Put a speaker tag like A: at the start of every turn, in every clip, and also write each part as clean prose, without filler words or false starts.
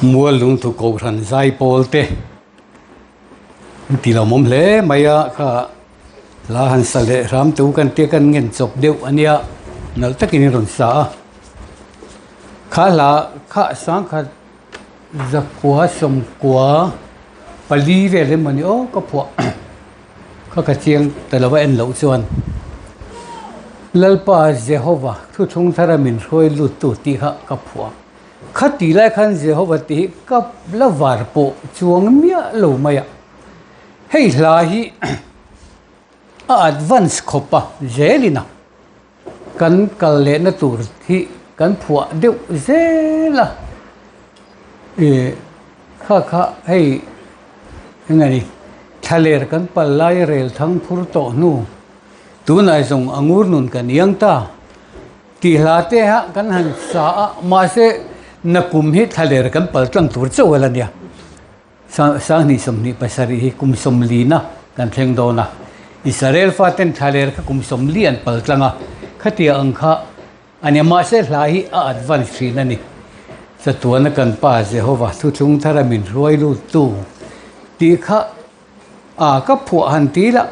A: mua lung thu cầu thần dài polte thì là mồm lẽ mày khá là han sale ram tu kan te kan ngen chop deu ania nal takin ron sa khá là khá sang khá giặc quá sông quá pali về lên mà nhớ có phụ khá cả chiang tại là vậy lâu chuan lalpa Jehovah thu chung thara min khoi lut tu ti ha ka phụ khá tí lại khăn Jehovah ti ka la var po chuang mía lâu maya hey là hi advance khopa zelina kan kal na tur hi kan phua deu zela kha hey ngani thaler kan palai rel thang phur to nu tu nai zong angur nun kan yang ta ti hlate ha kan han sa ma se nakum hi thaler kan pal tlang tur chawala nia sang ni som ni pasari hi kum som lina kan thleng do na Israel faten thaler ka kum som lian pal tlanga khatia angkha ania ma se hlahi a advance thri na ni satuana kan pa Jehovah thu chung thara min roi lu tu ti kha a ka phu han ti la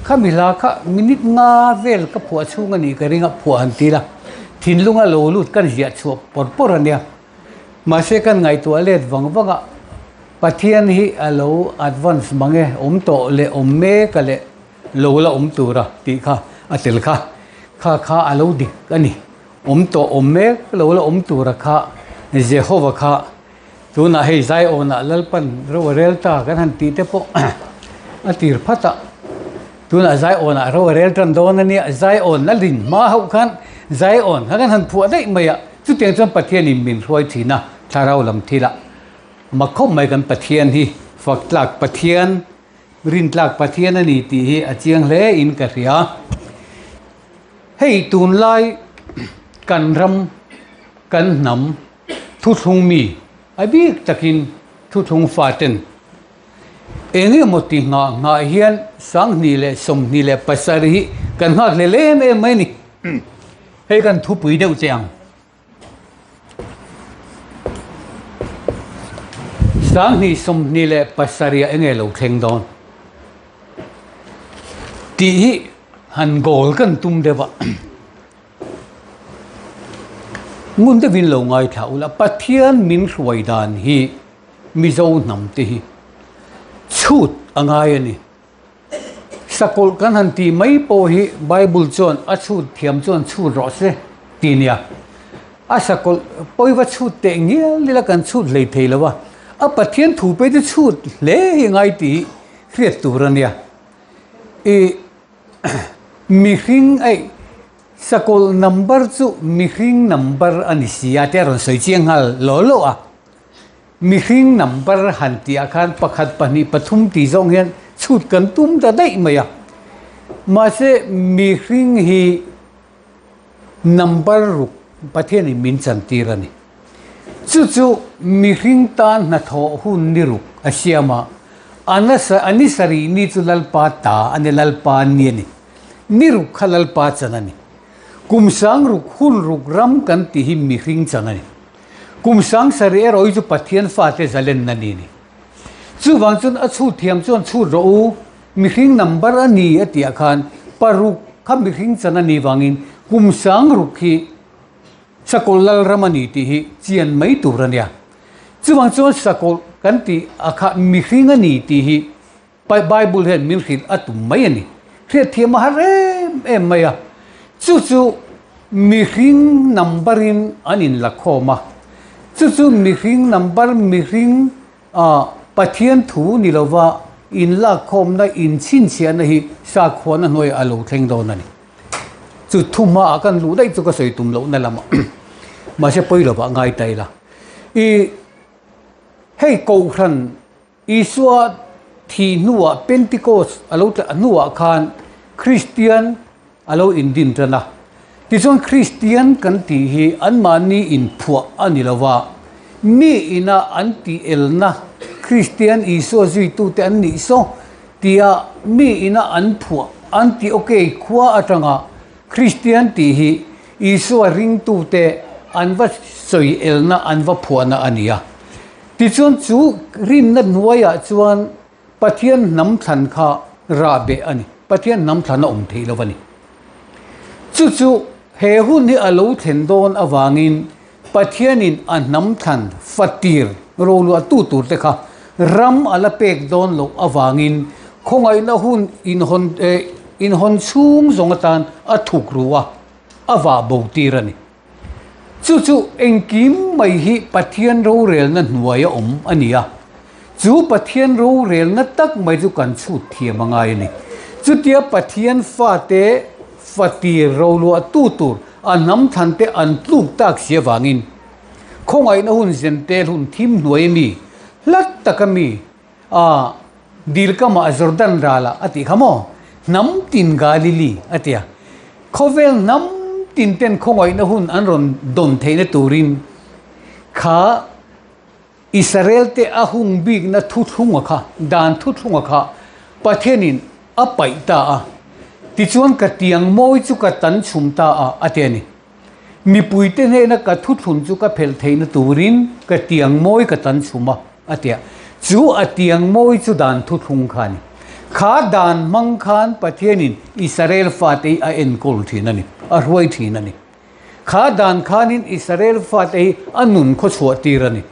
A: kha mila kha minute nga vel ka phu chung ani ka ringa phu han ti la thin lunga lo lut kan zia chu por por ania ma se kan ngai tu alet wanga pathian hi alo advance mange to le me ka le lo la tura ti kha atel kha alo dik ani to me lo la tura kha Jehovah kha tu na hei zai ona lalpan ro rel ta kan han ti te po atir phata tu na zai ona ro rel tran don ani zai on na lin ma hau khan zai on kan han phu dai maya chu teng cham pathian in min roi thina tharau lam thila ma khom mai kan pathian hi fak tlak pathian rin tlak pathian ani ti hi achiang hle in ka ria hei tun lai kan ram kan nam thu thung mi abi takin thu thung faten engi moti nga hian sang ni le som ni le pasari kan hak le me mai ni hei kan thu pui deu chang sang ni som ni le pasari enge lo thleng don ti hi han gol kan tum dewa mun te vin lo ngai thau la pathian min ruai dan hi mi zo nam te hi chut angai ani sakol kan han ti mai po hi bible chon a chut thiam chon chut ro se ti nia a sakol poi wa chut te ngi lila kan chut le theilawa a pathian thu pe te chut le hi ngai ti khriat turania mi hring ai sakol number chu mi hring number ani sia te ron soi chiang hal lo a mi hring number han ti akhan pakhat pani pathum ti zong hian chut kan tum da dai maya ma se mi hring hi number ru pathian min chan ti rani chu mi hring tan na tho hun ni ru asiama anisari ni chu lalpa ta ani lalpa ni ni niruk khalal pa chanani kumsang ruk hul ruk ram kan ti hi mi hring chanani kumsang sari roi chu pathian fa te zalen nani ni chu wang chun a chu thiam chon chu ro mi hring number ani ati akhan paruk kham mi hring chanani wangin kumsang ruk hi sakol lal ramani ti hi chian mai turania chu wang chon sakol kan ti akha mi hring ani ti hi bible hen mi hring atum mai ani thiệt thiam harem em maya chu mi hring numberin anin la khoma chu mi hring number mi hring pathian thu ni lova in la khom na in chin chian hi sa khona noi alo thleng do nani chu thuma kan lu dai chu ka soi tum lo na lama ma se poi lo ba ngai tai la hei ko khan iswa thì nuwa Pentecost alo ta nuwa khan Christian alo in din trana ti chon Christian kan ti hi an mani in phua anilawa mi ina anti elna Christian iso zui tu te an ni so tia mi ina an phua anti okay khua atanga Christian ti hi isu ring tu te anwa soi elna anwa phuana ania ti chuan chu rin na nuaya chuan pathian nam thlan kha ra be ani pathian nam thlan om thei lovani chu he hun hi alo thlen don awangin pathianin an nam thlan fatir rolu atu tur te kha ram ala pek don lo awangin khongai na hun in hon chung zongatan athuk ruwa awa bautirani chu engkim mai hi pathian ro rel na hnuaya om ania chu pathian ro rel na tak mai chu kan chu thiamangai ni chu tia pathian fa te fati ro lu tu tur anam than te an tluk tak sia wangin khongai na hun zen te hun thim hnuai mi lat takami dilkama Jordan rala ati khamo nam tin galili atia khovel nam tin ten khongai na hun anron don theina turin kha Israel te ahung big na thu thunga kha dan thu thunga kha pathianin apai ta a ti chuan ka tiang moi chu ka tan chhum ta a ateni mi puite ne na ka thu thun chu ka phel theina turin ka tiang moi ka tan chhuma atia chu atiang moi chu dan thu thung khani kha dan mang khan pathianin Israel fate a enkol thinani a roi thinani kha dan khanin Israel fate anun kho chhuwa tirani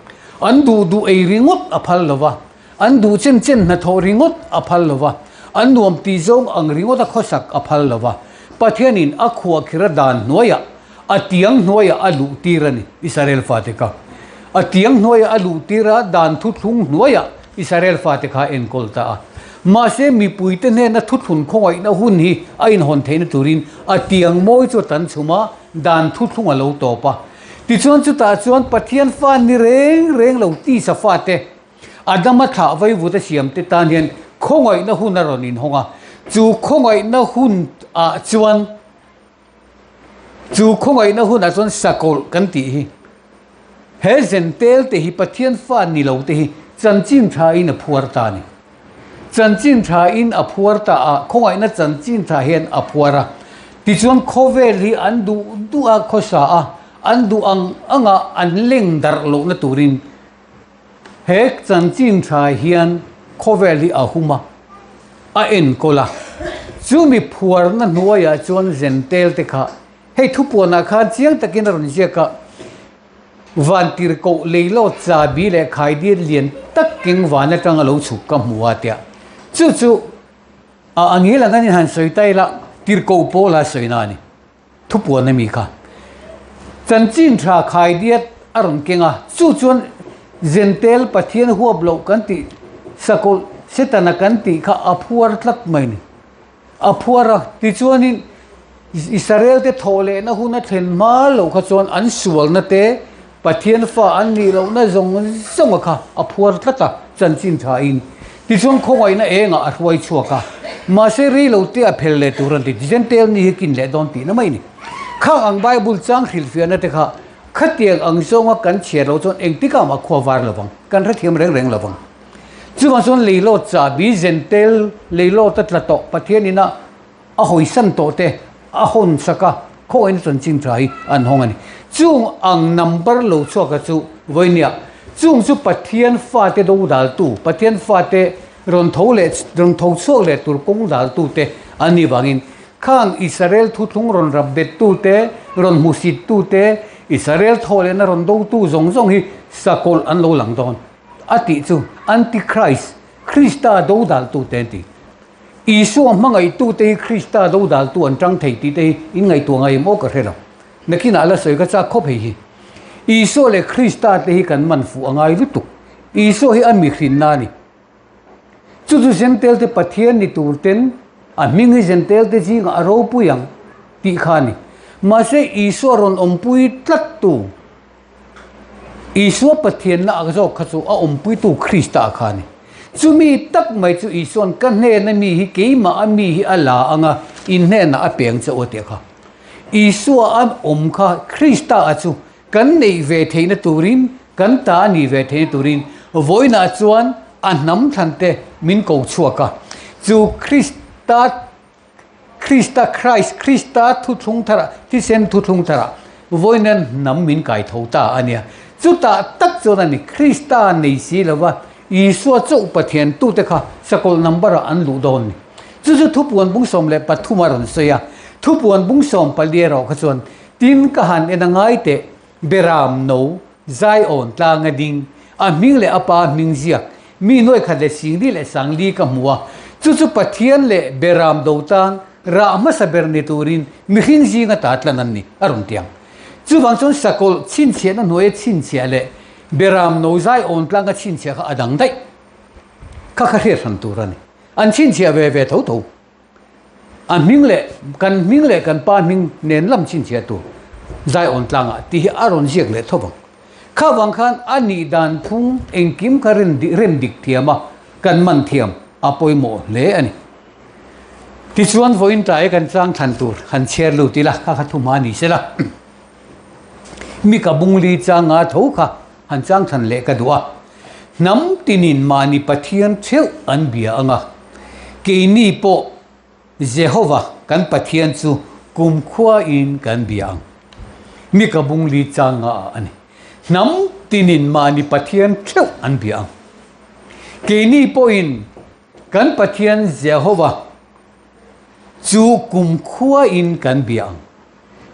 A: an du ei ringot aphal lova an du chen na tho ringot aphal lova an nuam ti zong ang ringot a khosak aphal lova pathianin a khuwa khira dan noya atiang noya alu tirani Israel fate ka atiang noya alu tira dan thu thung noya Israel fate kha enkol ta ma se mi puite ne na thu thun khongai na hun hi ain hon theina turin atiang moi chu tan chuma dan thu thung alo to pa ti chuan chu ta chuan pathian fa ni reng lo ti sa fa te adama tha vai vu ta siam te tan hian khongai na hun aronin honga chu khongai na hun a chuan chu khongai na hun a chuan sakol kan ti hi he zentel te hi pathian fa ni lo te hi chanchin tha in a phuar ta ni chanchin tha in a phuar ta a khongai na chanchin tha hian a phuara ti chuan khovel hi an du a khosa a an du anga an leng dar lo na turin he chanchin tha hian khovel hi a huma a en kola chu mi phuar na hnuaya chuan zentel te kha hei thupona kha chiang takin ron jeka van tir ko leilo cha bi le khai dir lian tak king wana tang lo chu ka muwa tia chu angila ngani han soitai la tir ko pola soinani thupona mi kha chanchin tha khai diet aron kenga chu chuan zentel pathian huab lo kan ti sakol setana kan ti kha aphuar tlat mai ni aphuara ti chuanin Israel te thole na huna thlen ma lo kha chuan an sual na te pathian fa an ni lo na zong kha aphuar thlata chanchin tha in ti chuan khongai na enga a hruai chuaka ma se ri lo te a phel le turan ti zentel ni kin le don ti na mai ni khang ang bible chang khil fian na te kha khatiang ang zonga kan che lo chon engtika ma khowar lawang kan ra thiam reng lawang chu ma chon leilo cha bi zentel leilo ta tlato pathian ina a hoisan to te a hon saka khoi ni chanchin thai an hongani chung ang number lo chuaka chu voinia chung chu pathian fa te do dal tu pathian fa te ron tho chok le tur kong dal tu te ani wangin khang Israel thu thung ron rabbet tu te ron musit tu te Israel thole na ron do tu zong hi sakol an lo lang don ati chu antichrist Christa do dal tu te ti isu mangai tu te Christa do dal tu an tang thei ti te in ngai tu ngai mo ka relo nakina ala soi ka cha khop hi isu le Christa te hi kan man fu angai lu tu isu hi ami khrin na ni chu zentel te pathian ni turten a mingi zentel te ji nga ro puyang ti khani ma se isu ron ompui tlat tu isu pathian na azo khachu a ompui tu Christa khani chumi tak mai chu ison kan ne na mi hi keima ami hi ala anga in ne na apeng cha ote kha isu am kha Christa achu kan nei ve theina turin kan ta ni ve theina turin voina chuan a nam thante min ko chuaka chu Christa Christa thu thung thara ti sen thu thung thara voinen nam min kai thota ania chuta tak chona ni Christa nei si lawa Isua chu pathian tu te kha sakol number an lu don ni chu thupuan bung som le pathumaron soya thupuan bung som paliero kha chon tin ka han enangai te beram no zai on tla nga ding a ming le apa ming zia mi noi kha le singli le sangli ka muwa chu pathian le beram do tan ra ma saber ni turin mi hin ji nga tatlan ni aron tiang chu wang chon sakol chin che na noe chin che le beram no zai on tla nga chin che kha adang dai kha kha he san turani an chin che ve tho tho an ming le kan pa ming nen lam chin che tu zai on tla nga ti aron jiek le thobang kha wang khan ani dan phung engkim ka ren dik thiama kan man thiam apoi mo le ani ti chuan voin tai kan chang than tur han cher lu ti la kha thuma ni se la mi ka bungli changa tho kha han chang than le ka duwa nam tinin mani pathian theu an bia anga ke ni po Jehovah kan pathian chu kum khua in kan biang mi ka bungli changa ani nam tinin mani pathian theu an biang ke ni po in kan pathian Jehovah chu kum khua in kan biang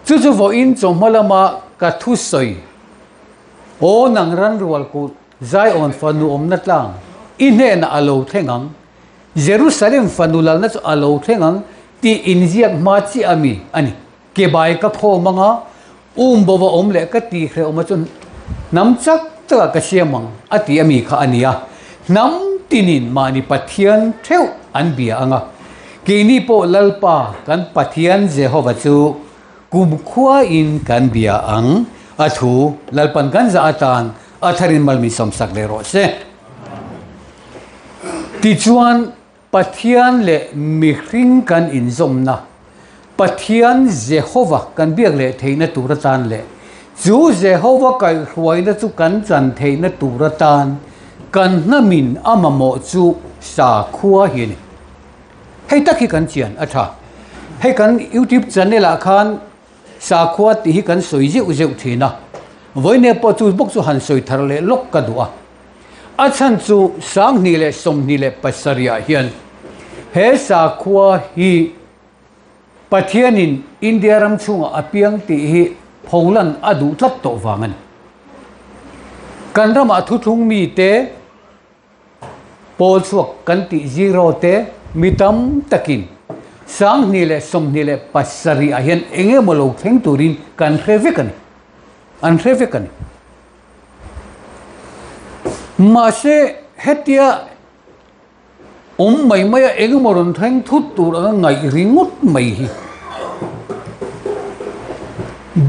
A: chu vo in chomhalama ka thu soi o nang ran rual ku zai on fanu om na tlang in he na alo thengang Jerusalem fanulal na chu alo thengang ti injiak ma chi ami ani ke bai ka pho manga bowa om le ka ti khre om chun nam chak ta ka siamang ati ami kha ania nam tinin mani pathian theu an bia anga ke ni po lalpa kan pathian Jehovah chu kum khua in kan bia ang athu lalpan kan za atan atharin malmi somsak le ro se ti chuan pathian le mi hring kan inzom na pathian Jehovah kan biak le theina turatan le chu Jehovah kai hruaina chu kan chan theina turatan kan namin amamo chu sa khua hin hei takhi kan chian atha hei kan YouTube channel a khan sa khua ti hi kan soi je uje thina voine po chu bok chu han soi thar le lok ka duwa achan chu sang ni le som ni le pasaria hian he sa khua hi pathianin India ram chunga apiang ti hi phoulan adu tlap to wangan kan rama thu thung mi te pol chuak kan ti zero te mitam takin sang ni le som ni le pasaria hian enge molo theng turin kan hrevekan an hrevekan ma se hetia mai mai eng moron thang thut tur ngai ringut mai hi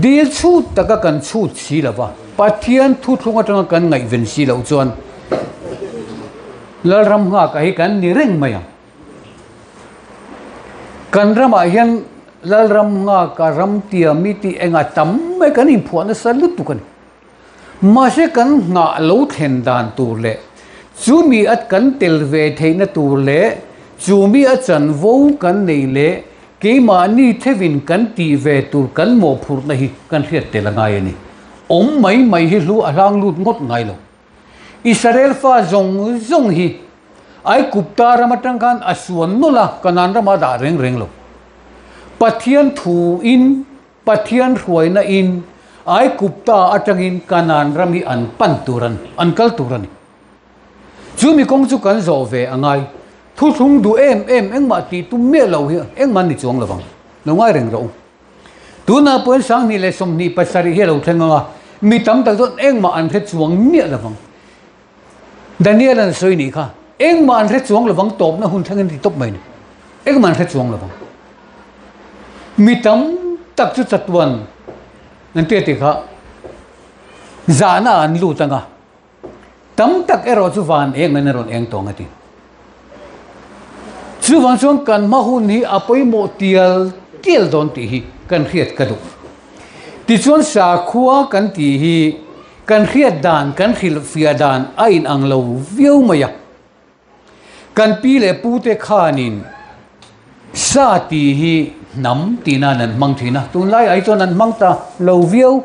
A: de chu taka kan chu chi lawa pathian thu thunga tanga kan ngai ven si lo chuan lal ram nga ka hi kan ni reng mai kan ram a hian lal ram nga ka ram tia mi ti enga tam mai kan in phuan salut tu kan ma se kan nga lo then dan tur le chu mi at kan tel ve theina tur le chu mi a chan vo kan nei le ke ma ni thevin kan ti ve tur kan mo phur na hi kan hriat te la ngai ani mai hi lu alang lut ngot ngai lo Israel fa zong hi ai kupta ramatang kan aswan no la kanan rama da reng lo pathian thu in pathian hruaina in ai kupta atangin kanan rami an pan turan an kal turan chu mi kong chu kan zo ve angai thu thung du em engma ti tu me lo hi engman ni chuang lawang lo ngai reng ro tu na poin sang ni le som ni pasari he lo thenga mi tam tak zon engma an the chuang me lawang Daniel an soi ni kha engma an the chuang lawang top na hun thangin ti top mai ni engma an the chuang lawang mi tam tak chu chatwan nan te ti kha zana an lu tanga tam tak ero chu van eng nan ron eng tong ati chu van chong kan ma hun hi apoi mo tial don ti hi kan khiat ka du ti chon sa khuwa kan ti hi kan khiat dan kan khil fia dan a in ang lo viu maya kan pi le pu te khanin sa ti hi nam tina nan mang thina tun lai ai chon an mang ta lo viau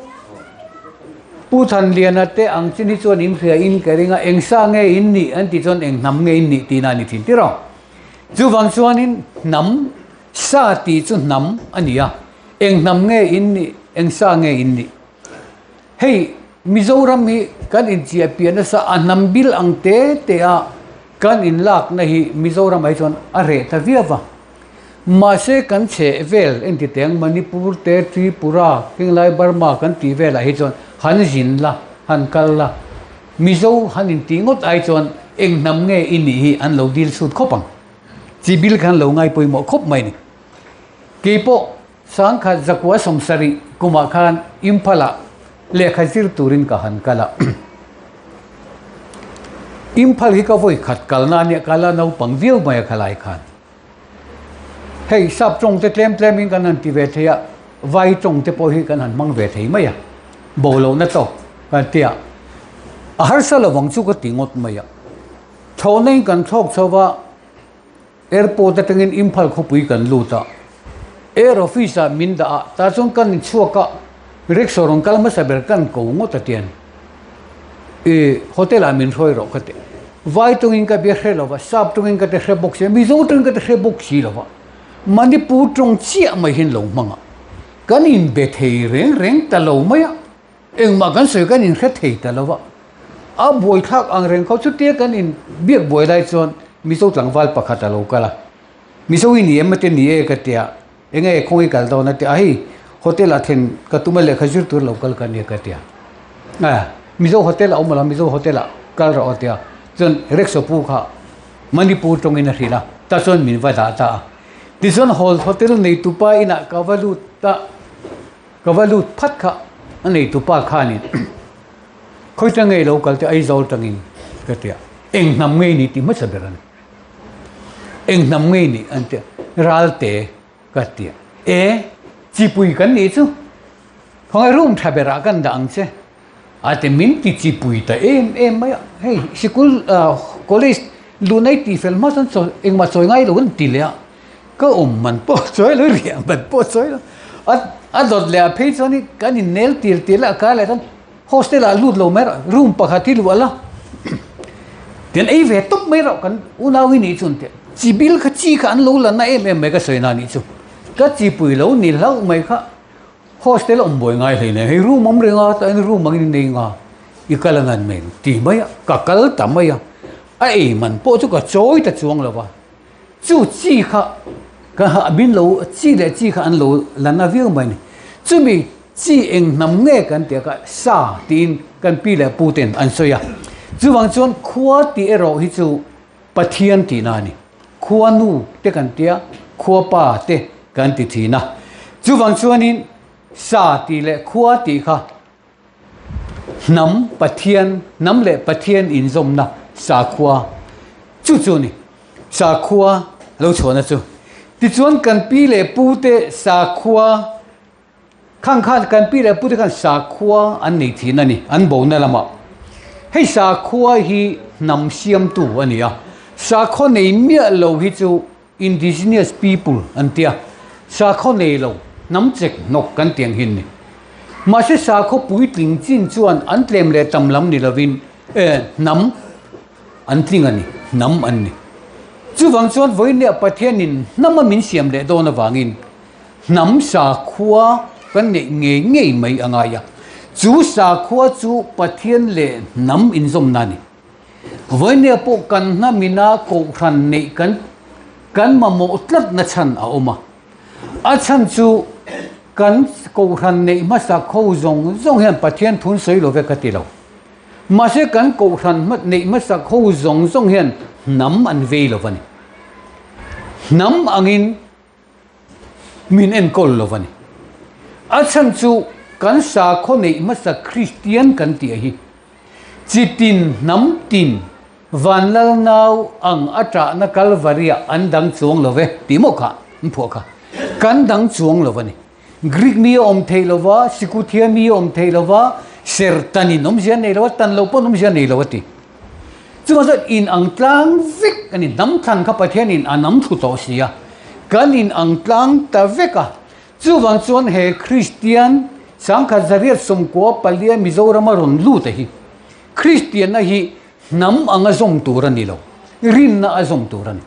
A: pu than lian ate ang chini chon in khia in keringa eng sa nge in ni an ti chon eng nam nge in ni tina ni thin ti ro chu wang chuan in nam sa ti chu nam ania eng nam nge in ni eng sa nge in ni hei Mizoram hi kan in chia pian sa anam bil ang te a kan in lak na hi Mizoram ai chon a re ta viawa ma se kan che vel en ti teng Manipur te Tripura Kinglai Burma kan ti vel hi chon han jin la han kal la Mizo han in ti ngot ai chon eng nam nge in ni hi an lo dil sut khopang chi bil kan lo ngai poi mo khop mai ni ke po sang kha zakwa somsari kuma khan imphala le khazir turin ka han kala imphal hi ka voi khat kalna ne kala no pangviu mai khalai khan hei sap trong te tlem in kan an ti ve thea vai trong te po hi kan han mang ve thei mai bolo na to ka tia a har sala wang chu ka tingot mai thonei kan thok chowa airport atangin imphal khopui kan luta air officer min da ta chung kan chuaka Rexorong kalma saber kan ko ngot atian hotel amin roi ro kate vai tungin ka bi khelova sap tungin ka te khrebok se mizo tungin ka te khrebok si lova Manipur trong chia mai hin lo manga kan in be thei reng ta lo maya eng ma kan se kan in khe thei ta lova a boi thak ang reng kho chu te kan in biak boi lai chon mizo tlangwal pakhata lo kala mizo in yem te ni e ka tia enge khoi kal do na te ai hotel athen katuma le khajur tur local kan ye katia mizo hotel aumala mizo hotel kal ro tia chon rekso pu kha Manipur tong in rila ta chon min va da ta tison hotel nei tupa ina kavalut phat kha nei tupa kha ni khoi ta ngei local te ai zol tangin katia eng nam ngei ni ti ma saberan eng nam ngei ni ante ralte katia chi pui kan ni chu khong room thabera kan dang che ate min ti chi pui ta em mai hey school college lunai ti fel ma san so eng ma soi ngai lo kan ti le ka man po choi lo ri ban po choi lo a dot le a phe choni kan in nel til la ka le tan hostel a lut lo mer room pakha ti lu ala ten ei ve top mai ro kan una wi ni chun te chi bil kha chi kha an lo la na em me ka soi na ni chu ka chi pui lo ni lau mai kha hostel om boi ngai thei ne hei room om renga ta in room mang ni nga I kalangan men ti mai ka kal ta mai a ei man po chu ka choi ta chuang lo wa chu chi kha ka ha bin lo chi le chi kha an lo lana viu mai ni chu mi chi eng nam nge kan te ka sa tin kan pi le pu ten an soya chu wang chon khua ti ero hi chu pathian ti na ni khua nu te kan tia khua pa te kan ti thina chu wang chuanin sa ti le khua ti kha nam pathian nam le pathian in zom na sa khua chu ni sa khua lo chona chu ti chuan kan pi le pu te sa khua khang kan pi le pu te kan sa khua an nei thina ni an bo na lama hei sa khua hi nam siam tu ania sa kho nei mia lo hi chu indigenous people an tia sa kho nei lo nam chek nok kan tiang hin ni ma se sa kho pui tling chin chuan an tlem le tam lam ni lovin nam an tling ani nam an ni chu wang chuan voi ne pathian in nam min siam le do na wangin nam sa khua kan ne nge mai anga ya chu sa khua chu pathian le nam in zom na ni voi ne po kan na mina ko ran nei kan ma mo tlat na chan a oma a chan chu kan ko ran nei ma sa kho zong hian pathian thun soi lo ve ka ti lo ma se kan ko ran mat nei ma sa kho zong hian nam an ve lo vani nam angin min en kol lo vani a chan chu kan sa kho nei ma sa Christian kan ti hi chitin nam tin van lal nau ang atra na kalvaria andang chuang lo ve ti mo kha mpho kha kan dang chuang lo vani Greek mi om thei lo wa sikuthia mi om thei lo wa sertani nom jan nei lo tan lo po nom jan nei lo ti chu ma in ang tlang vik ani dam than kha pathian in anam thu to sia kan in ang tlang ta veka chu wang chuan he Christian sangkha zariat somko palia Mizoram ron lu te hi Christian na hi nam anga zom turan ni lo rin na azom turan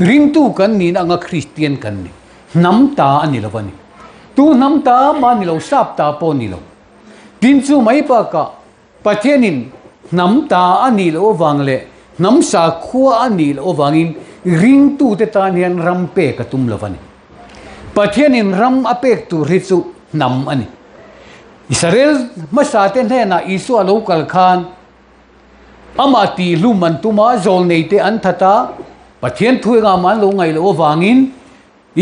A: rin tu kan ni anga Christian kan ni nam ta ani lo bani tu nam ta ma ni lo sap ta po ni lo tin chu mai pa ka pathianin nam ta ani lo wangle nam sa khua ani lo wangin ring tu te tan hian ram pe ka tum lo bani pathianin ram apek tu ri chu nam ani Israel masaten he na isu alo kal khan amati luman tuma zol neite an thata pathian thui nga man lo ngai lo wangin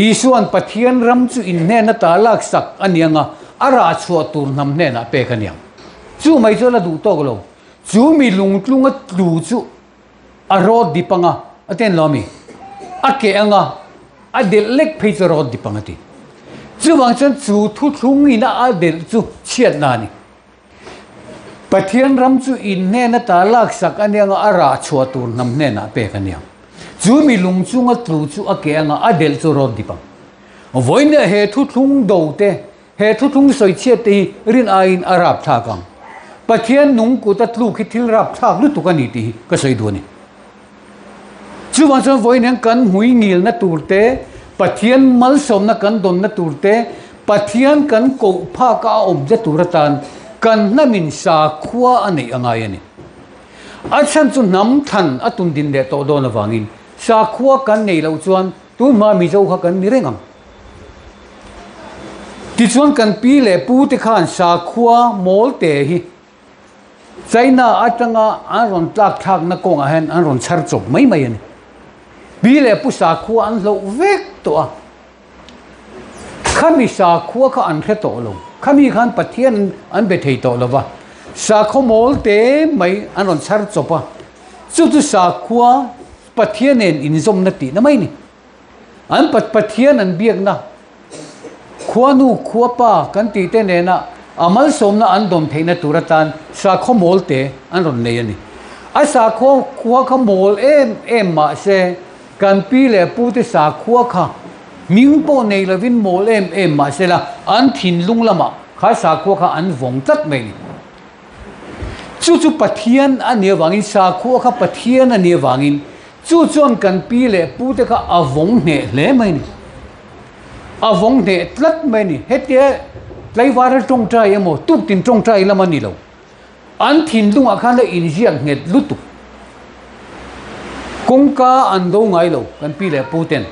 A: isu an pathian ram chu in ne na ta lak sak anianga ara chua tur nam ne na pe kaniam chu mai chola du to lo chu mi lung tlunga tlu chu aro dipanga aten lomi ake anga adel lek phei ro dipanga ti chu wang chen chu thu thung ina adel chu chiat na ni pathian ram chu in ne na ta lak sak anianga ara chua tur nam ne na pe kaniam chu mi lung chunga tlu chu ake anga adel chu ro dipang voina he thu thung do te he thu thung soi chiat ti rin ain arab tha kang pathian nung ku ta tlu khi thil rap thak lu tu kani ti ka sei du ni chu wang chen voina kan hui ngil na tur te pathian mal som na kan don na tur te pathian kan ko pha ka om je turatan kan namin sa khua ani angai ani achan chu nam than atun din de to do na wangin sa khua kan nei lo chuan tu ma mi zo kha kan ni rengam ti chuan kan pi le pu te khan sa khua mol te hi China atanga aron tlak thak na kong a hen aron char chop mai mai ani bi le pu sa khua an lo vek to a khami sa khua kha an khe to lo khami khan pathian an be thei to lo wa sa kho mol te mai anon char chopa chu chu sa khua pathian en in zom na ti na mai ni an pathian an biak na khua nu khua pa kan ti te ne na amal som na an dom theina turatan sa kho mol te an ron nei ani a sa kho khua kha mol em ma se kan pi le pu te sa khua kha ming po nei lovin mol em ma se la an thin lung lama kha sa khua kha an vong tat mai ni chu chu pathian ania wangin sa khua kha pathian ania wangin chu chon kan pi le pu te kha avong ne le mai ni avong ne tlat mai ni hete lai war tong trai emo tu tin tong trai lama ni lo an thin lung a khan le in jiang nget lutu kongka an do ngai lo kan pi le pu ten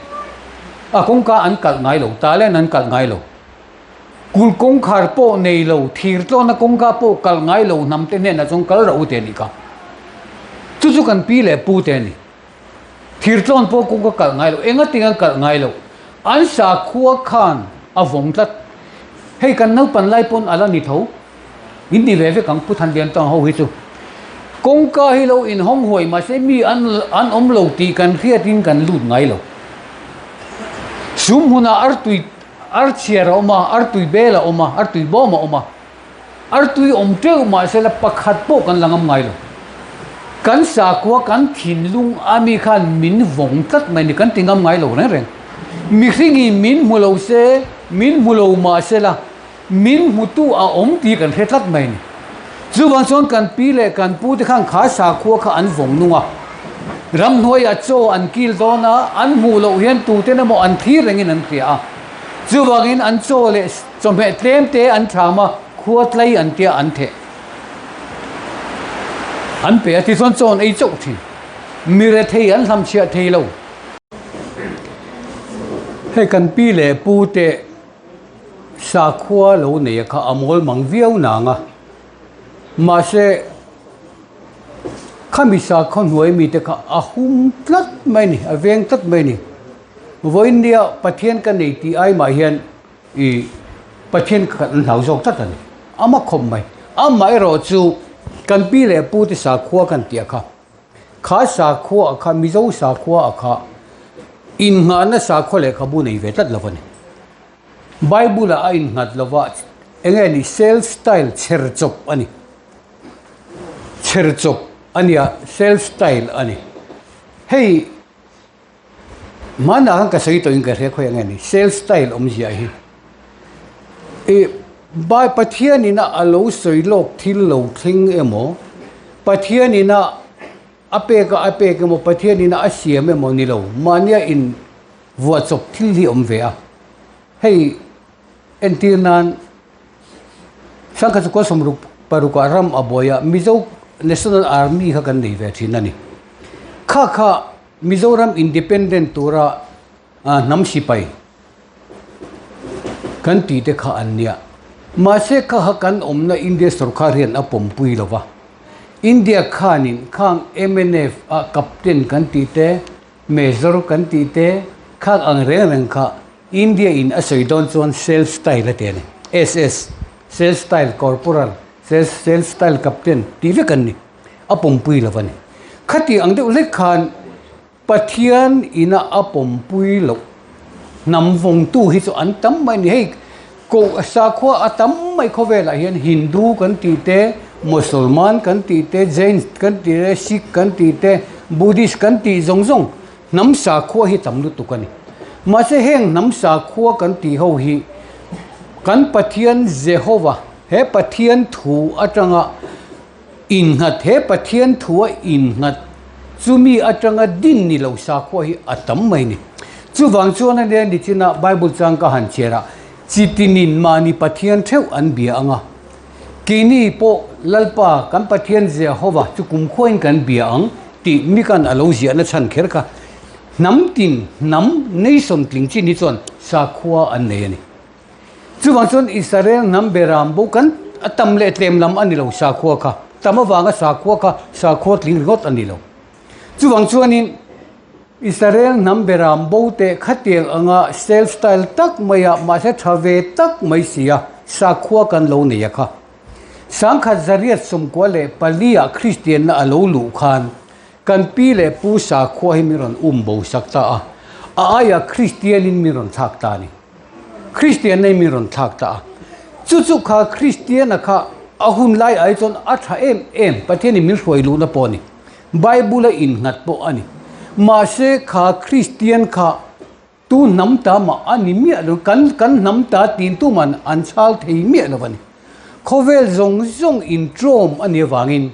A: a kongka an kal ngai lo ta le nan kal ngai lo kul kong khar po nei lo thir to na kongka po kal ngai lo nam te ne na jong kal ra u te ni ka chu chu kan pi le pu te ni thir tlon po kongka kal ngai lo enga tinga kal ngai lo an sa khua khan avong tat hei kan no pan lai pon ala ni tho in ni ve ve kang pu than dian tang ho hi chu kongka hi lo in hong hoi ma se mi an om lo ti kan khia tin kan lut ngai lo sum huna archiera oma artui bela oma artui boma oma artui omte uma se la pakhat po kan langam ngai lo kan sa kwa kan thin lung ami khan min vong tat mai ni kan tingam ngai lo reng mi khingi min mulo se min mulo ma se la min mutu a om ti kan thlet mai ni chu wang chon kan pi le kan pu te khang kha sa khua kha an vong nunga ram noi a cho an kil do na an mu lo hian tu te na mo an thi rengin an khia chu wangin an cho le chom he tlem te an thama khuat lai an tia an the an pe ti son chon ei chok thi mi re thei an lam chia thei lo he kan pi le pu te sa khua lo ne kha amol mang viau na nga ma se khami sa khon huai mi te kha ahum tlat mai ni aveng tat mai ni voinia pathian ka nei ti ai ma hian I pathian ka lau jok tat ani ama khom mai amai ro chu kan pi le pu ti sa khua kan tia kha sa khua kha mi zo sa khua kha in nga na sa kho le khabu nei ve tat lovani bible a in ngat lova enge ni self style cherchop ani cherchop ania self style ani hei mana hang ka sei to in ka re khoi ngani sales style zia hi bai pathian ina alo soilok thil lo thing emo pathian ina ape ka mo pathian ina asiam emo ni lo mania in vua chok thil hi ve a hei entinan sangka ko somru paruka ram aboya mizo national army ha kan nei ve thinani kha Mizoram independent tura namsipai kan ti te kha ania mase kha kan omna India sarkar hian apom pui lova India khanin khang MNF captain kan ti te major kan ti te khang ang reng kha India in asoidon chon sales style te ne SS sales style corporal sales style captain ti ve kan ni apom pui lova ne khati ang de le khan pathian ina apom pui lo nam vong tu hi so an tam mai ni hei ko sa kho atam mai kho vela hian Hindu kan ti te Musulman kan ti te Jain kan ti te Sikh kan ti te Buddhist kan ti zong nam sa kho hi tam lu tu kan ma se heng nam sa kho kan ti ho hi kan pathian Jehovah he pathian thu atanga inhat he pathian thu inhat Zumi atanga din ni lo sa kho hi atam mai ni chu wang chu na le ni china Bible chang ka han chera chitinin mani pathian theu an bia anga kini po lalpa kan pathian Jehovah chu kum khoin kan bia ang ti mi kan alo zia na chan kher ka nam tin nam nei som tling chi ni chon sa kho an nei ni chu wang chon Israel nam beram bo kan atam le tlem lam ani lo sa kho ka tamawanga sa kho tling got ani lo chuwang chuanin Israel namberam bote khatiang anga self style tak maya ma se thave tak mai sia sakhua kan lo ne yakha sangkha zariat sum ko le palia Christian na alo lu khan kan pi le pu sakhua hi miron bo sakta a aya Christian in miron thakta ni Christian nei miron thakta chu kha Christian kha ahun lai ai chon atha em patheni mil hroi lu na poni Bible in ngat po ani ma se kha Christian kha tu namta ma ani mi alo kan namta tin tu man an chal thei mi alo bani khovel zong in trom ani wangin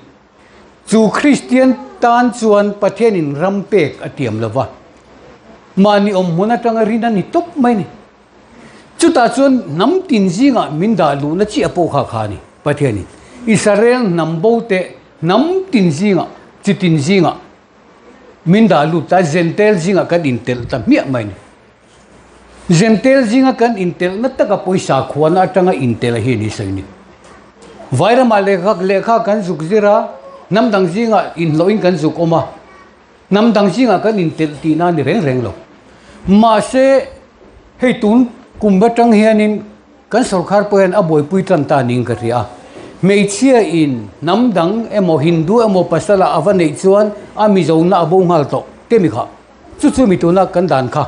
A: chu Christian tan chuan pathian in rampek atiam lova mani huna tanga rina ni top mai ni chu ta chuan nam tin zinga minda lu na chi apo kha ni pathian Israel nambo te nam tin zinga chitin zinga minda lu ta gentle zinga kan intel ta mi mai ni gentle zinga kan intel na taka poisa khwana tanga intel hi ni sai ni vaira ma lekha kan zukzira namdang zinga in loin kan zuk oma namdang zinga kan intel ti na ni reng lo ma se hei tun kumba tang hianin kan sarkar poen aboi pui tan ta ning ka ria meichia in namdang emo Hindu emo pasala avanei chuan ami zona abo ngal to temi kha chu mi tuna kan dan kha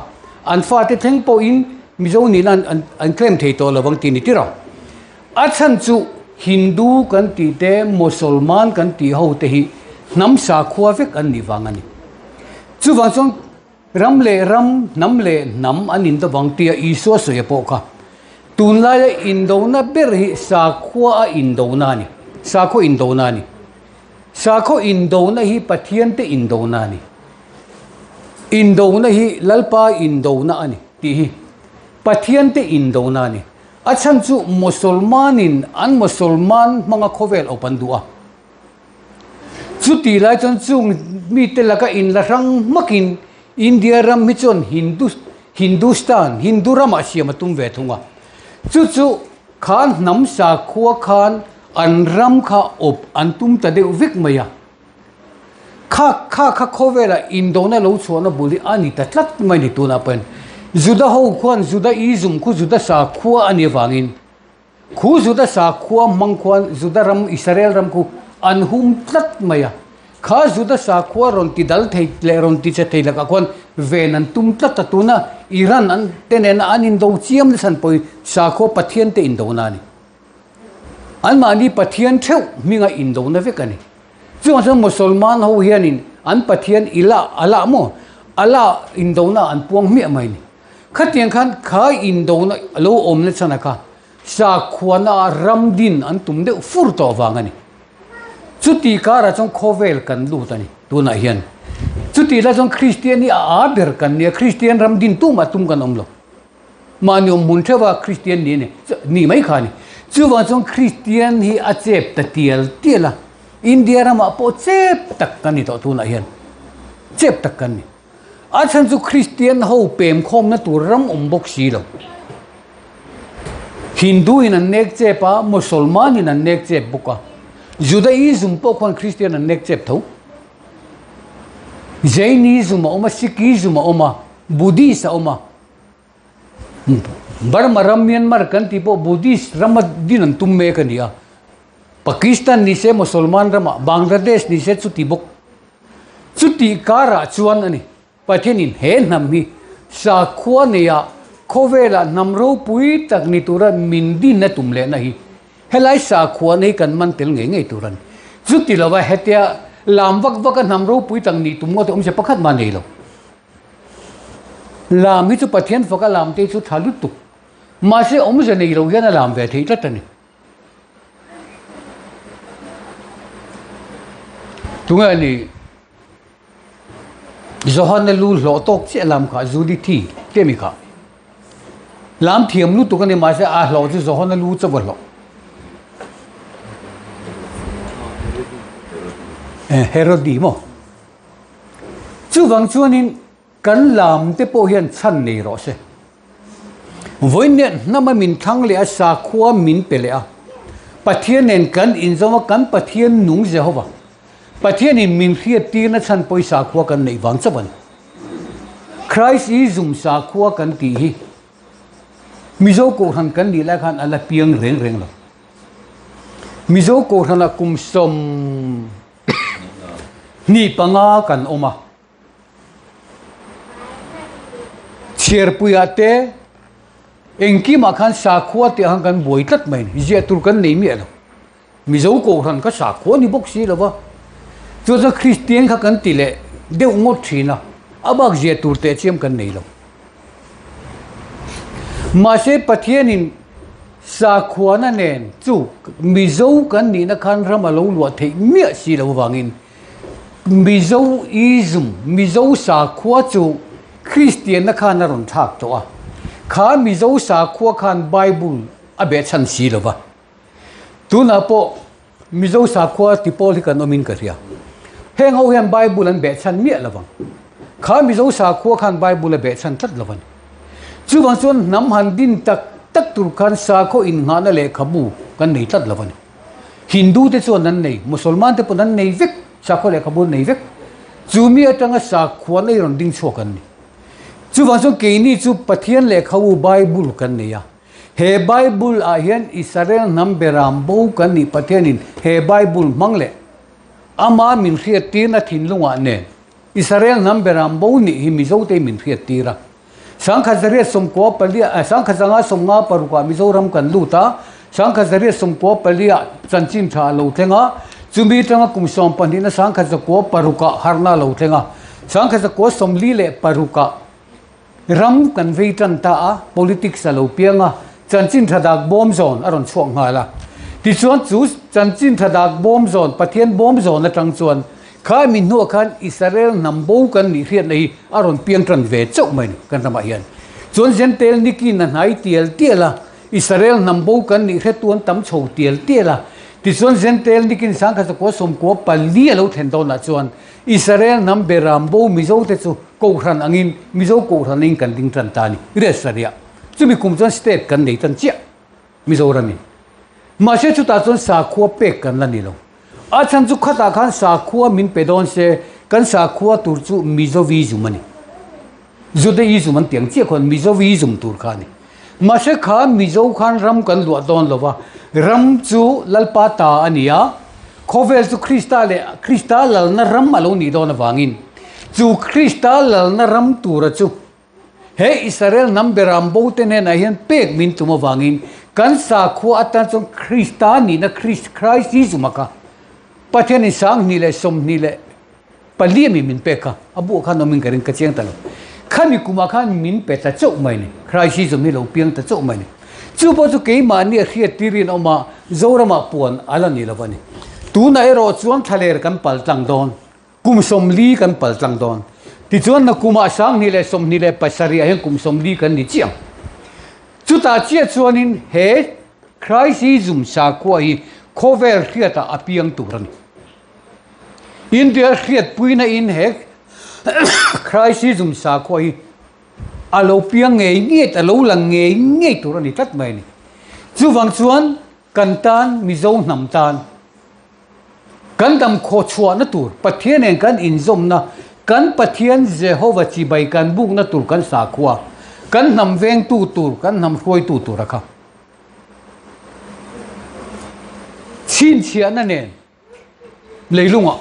A: an fa te theng po in mi zo ni nan an claim thei to lawang ti ni tira achan chu Hindu kan ti te Musulman kan ti ho te hi nam sa khuwa vek an ni wangani chu wang chong ram nam le nam anin to wang tia iso so ye po kha tunlaya indona berhi sakho indona ni sakho indona hi pathian te indona hi lalpa indona ani ti hi pathian te indona ni achan chu musulmanin an musulman manga khovel opan dua chu ti lai chon chung mi te laka in la rang makin India ram mi chon Hindustan Hindu ram asia matum ve thunga chu khan nam sa khuwa khan an ram kha op an tum ta de vik maya kha khovela indona lo chona buli ani ta tlat mai ni tuna pen juda ho khwan juda izum khu juda sa khuwa ani wangin khu juda sa khuwa mangkhwan juda ram Israel ram khu an hum tlat maya kha juda sa khuwa ron ti dal thei le ron ti che thei la ka khon venan tum tlat ta tuna Iran an tenen anin do chiam san poi sa kho pathian te indona ni an mani pathian theu minga indona ve kani chu musulman ho hianin an pathian ila ala mo ala indona an puang mi mai ni khatiang khan khai indona lo om le chana ka sa khuana ramdin an tum de fur to wangani chuti kara chong khovel kan lu tani tuna hian chuti la chong christian ni a ber kan ni christian ramdin tu ma tum kan omlo mani om mun thewa christian ni ne ni mai khani chuwa chong christian hi a chep ta tial tiela india rama po chep tak kan ni to tuna hian chep tak kan ni a chan chu christian ho pem khom na tur ram om bok si lo hindu in an nek chepa musulman in an nek chep buka judaism po khon christian an nek chep tho jainism oma sikhism oma buddhist oma Burma ram Myanmar kan tipo buddhist ram din an tumme kan ya Pakistan ni se musulman ram Bangladesh ni se chuti bok chuti kara chuan ani pathianin he nam hi sa khwa ne ya khovela namro pui tak ni tura mindi na tumle na hi helai sa khwa nei kan man tel nge nge turan chuti lawa hetia lam vak vak namro pui tang ni tum ngo te om se pakhat ma nei lo lam hi chu pathian faka lam te chu thalu tu ma se om se nei lo hian lam ve thei tatani tunga ni zohan lu lo tok che lam kha zudi thi kemi kha lam thiam lu tu kan ma se a lo chu zohan lu chawal lo herodi mo chu wang chuanin kan lam te po hian chan nei ro se voinen nama min thang le a sa khuwa min pele a pathian en kan inzoma kan pathian nung jehova pathian in min khiat ti na chan poi sa khuwa kan nei wang chaban Christ izum sa khuwa kan ti hi mizo ko han kan ni la khan ala piang reng reng lo mizo ko han a kum som ni panga kan oma cher puyate engki ma khan sa khuwa te hang kan boi tat mai je tur kan nei mi lo mizo ko han ka sa khuwa ni bok si lo ba cho cho christian kha kan ti le de ngot thina abak je tur te chem kan nei lo ma se pathian in sa khuwa na nen chu mizo kan ni na khan ram alo lo thei mi si lo wangin mizo izum mizo sa khuwa chu christian na khan ron thak to a kha mizo sa khuwa khan bible abe chan si lo ba tu na po mizo sa khuwa ti pol hi kan omin ka ria heng ho hian bible an be chan mi lawang kha mizo sa khuwa khan bible be chan tat lawan chu wang chon nam han din tak tak tur khan sa kho in nga na le khabu kan nei tat lawan hindu te chon nan nei musulman te pun nan nei vek sa kho le khabu nei vek chu mi atanga sa khuwa nei ron ding chho kan ni chu wang chon ke ni chu pathian le khabu bible kan nei ya he bible a hian israel nam beram bo kan ni pathianin he bible mangle ama min khiat ti na thin lunga ne israel nam beram bo ni hi mizo te min khiat ti ra sangkha zaria somko palia sangkha zanga somnga paruka mizoram kan luta sangkha zaria somko palia chanchin tha lo thenga chumi tanga kumsom pandina sangkha zako paruka harna lo thenga sangkha zako somli le paruka ram kan veitan ta a politics lo pianga chanchin thadak bom zone aron chuang ngala ti chuan chu chanchin thadak bom zone pathian bom zone na tang chuan kha min nu khan israel nambo kan ni riat nei aron piang tran ve chok mai kan rama hian chon zen tel niki na nai tiel tiela israel nambo kan ni re tuan tam chho tiel tiela ti chon zen tel nikin sang kha ko som ko pali lo then do na chuan israel nam beram bo mizo te chu ko ran angin mizo ko ran ing kan ding tran ta ni re saria chumi kum chon state kan nei tan chia mizo rami ma se chu ta chon sa kho pek kan la ni lo a chan chu khata khan sa khuwa min pedon se kan sa khuwa tur chu mizo vi zumani judaism an tiang che khon mizo vi zum tur khani ma se kha mizo khan ram kan lo don lova ram chu lalpa ta ania khovel chu kristal na ram alo ni don wangin chu kristal na ram tur chu he israel nam beram bo te ne na hian pek min tuma wangin kan sa khuwa atan chu kristani na christ izumaka pathian sang ni le som ni le pali mi min pe ka abu khan min karin ka chiang talo khami kuma khan min pe ta chok mai ni Christ zum ni lo piang ta chok mai ni chu bo chu ke ma ni khia tirin oma zorama pon ala ni lawani tu na ero chuan thaler kan pal tlang don kum som li kan pal tlang don ti chuan na kuma sang ni le som ni le pasari a kum som li kan ni chiang chu ta chia chuan in he Christ zum sa ko hi khover khia ta apiang turan India khiat puina in he Christ zum sa ko hi alo piang nge alo lang nge turan ni tat mai ni chu wang chuan kan tan mizo nam tan kan dam kho chua na tur pathian en kan in zom na kan pathian Jehovah chi bai kan buk na tur kan sa khuwa kan nam veng tu tur kan nam khoi tu tur rakha chin chia na nen leilunga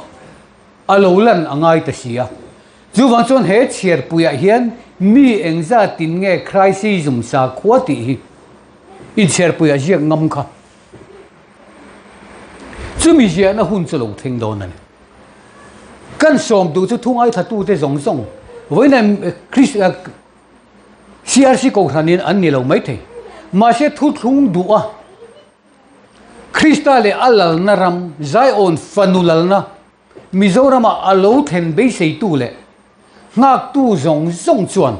A: alo lan angai ta sia chu wang chon he chier puya hian mi engza tin nge Christ zum sa khuwa ti hi in chier puya jiak ngam kha chu mi jia na hun chu lo theng don an kan som du chu thung ai thatu te zong zong với này Christ CRC cầu thần an ni lo mai the ma se thu thung du a Christa le alal naram Zion fanulal na Mizoram alo then be sei tu le ngak tu zong zong chuan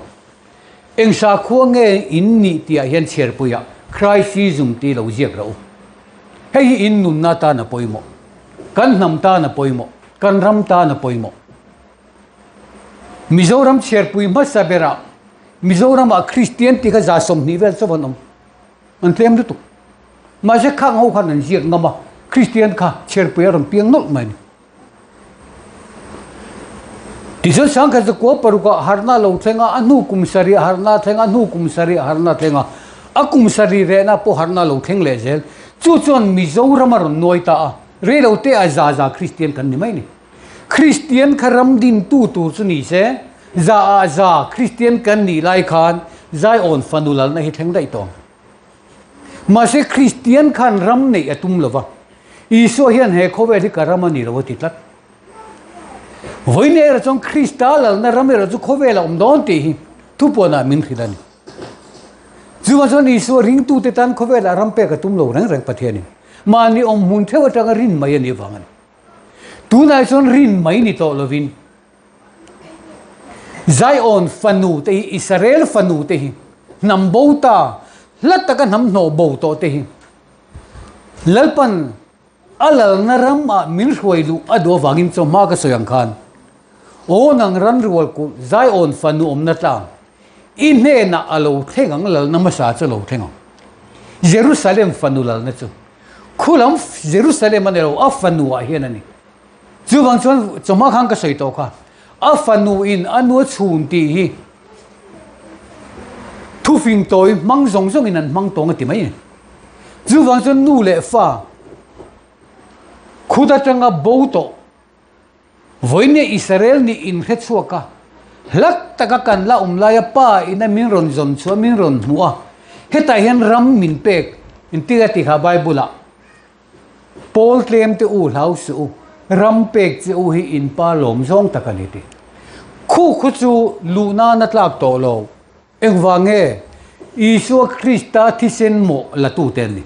A: eng sa khuang nge in ni tia hian cher puya Christ zum ti lo jiak ro hei in nun na ta na poimo kan nam ta na poimo kan ram ta na poimo Mizoram cher pui ma sabera Mizoram a Christian ti ka za som ni vel sovonom an tem du tu ma se khang ho khan an jiak ngama Christian kha cher pui ram piang nol mai ti so sang ka ko paru ka harna lo thenga anu kumsari harna thenga nu kumsari harna thenga akum sari re na po harna lo theng le zel chu chon Mizoram ar noita a re lo te a za Christian kan ni mai ni Christian kharam din tu chu ni se za Christian kan ni lai khan Zion fanulal na hi theng dai tong ma se Christian khan ram nei atum lova iso hian he khowe thi karamani lo ti tlat voine ra chong Christal na ram ra chu khowe la don ti hi tu pona min khidani juwa chon iso ring tu te tan khowe la ram pe ka tum lo rang pathiani mani om mun thewa tanga rin mai ani wangan tu na chon rin mai ni to lovin Zion fanu te Israel fanu te hi nam bota lat ka nam no bo to te hi lalpan alal naram a min hroilu ado wangin cho ma ka soyang khan o nang ran rol ku Zion fanu om na ta in he na alo thengang lal namasa cha lo thengang Jerusalem fanu lal na chu khulam Jerusalem anelo afanu a hianani chu wang chon choma khang ka soi to kha afanu in anu chun ti hi thu phing toi mang zong zong in an mang tong ti mai chu wang chon nu le fa khuda changa boto voine Israel ni in he chuaka lat taka kan la umlaya pa ina min ron zon chu min ron muwa heta hian ram min pek in tiga ti kha Bible a Paul claim te u house u ram pek che u hi in pa lom zong takaniti khu chu luna na tlak to lo engwange Isu Krista thisen mo la tu ten ni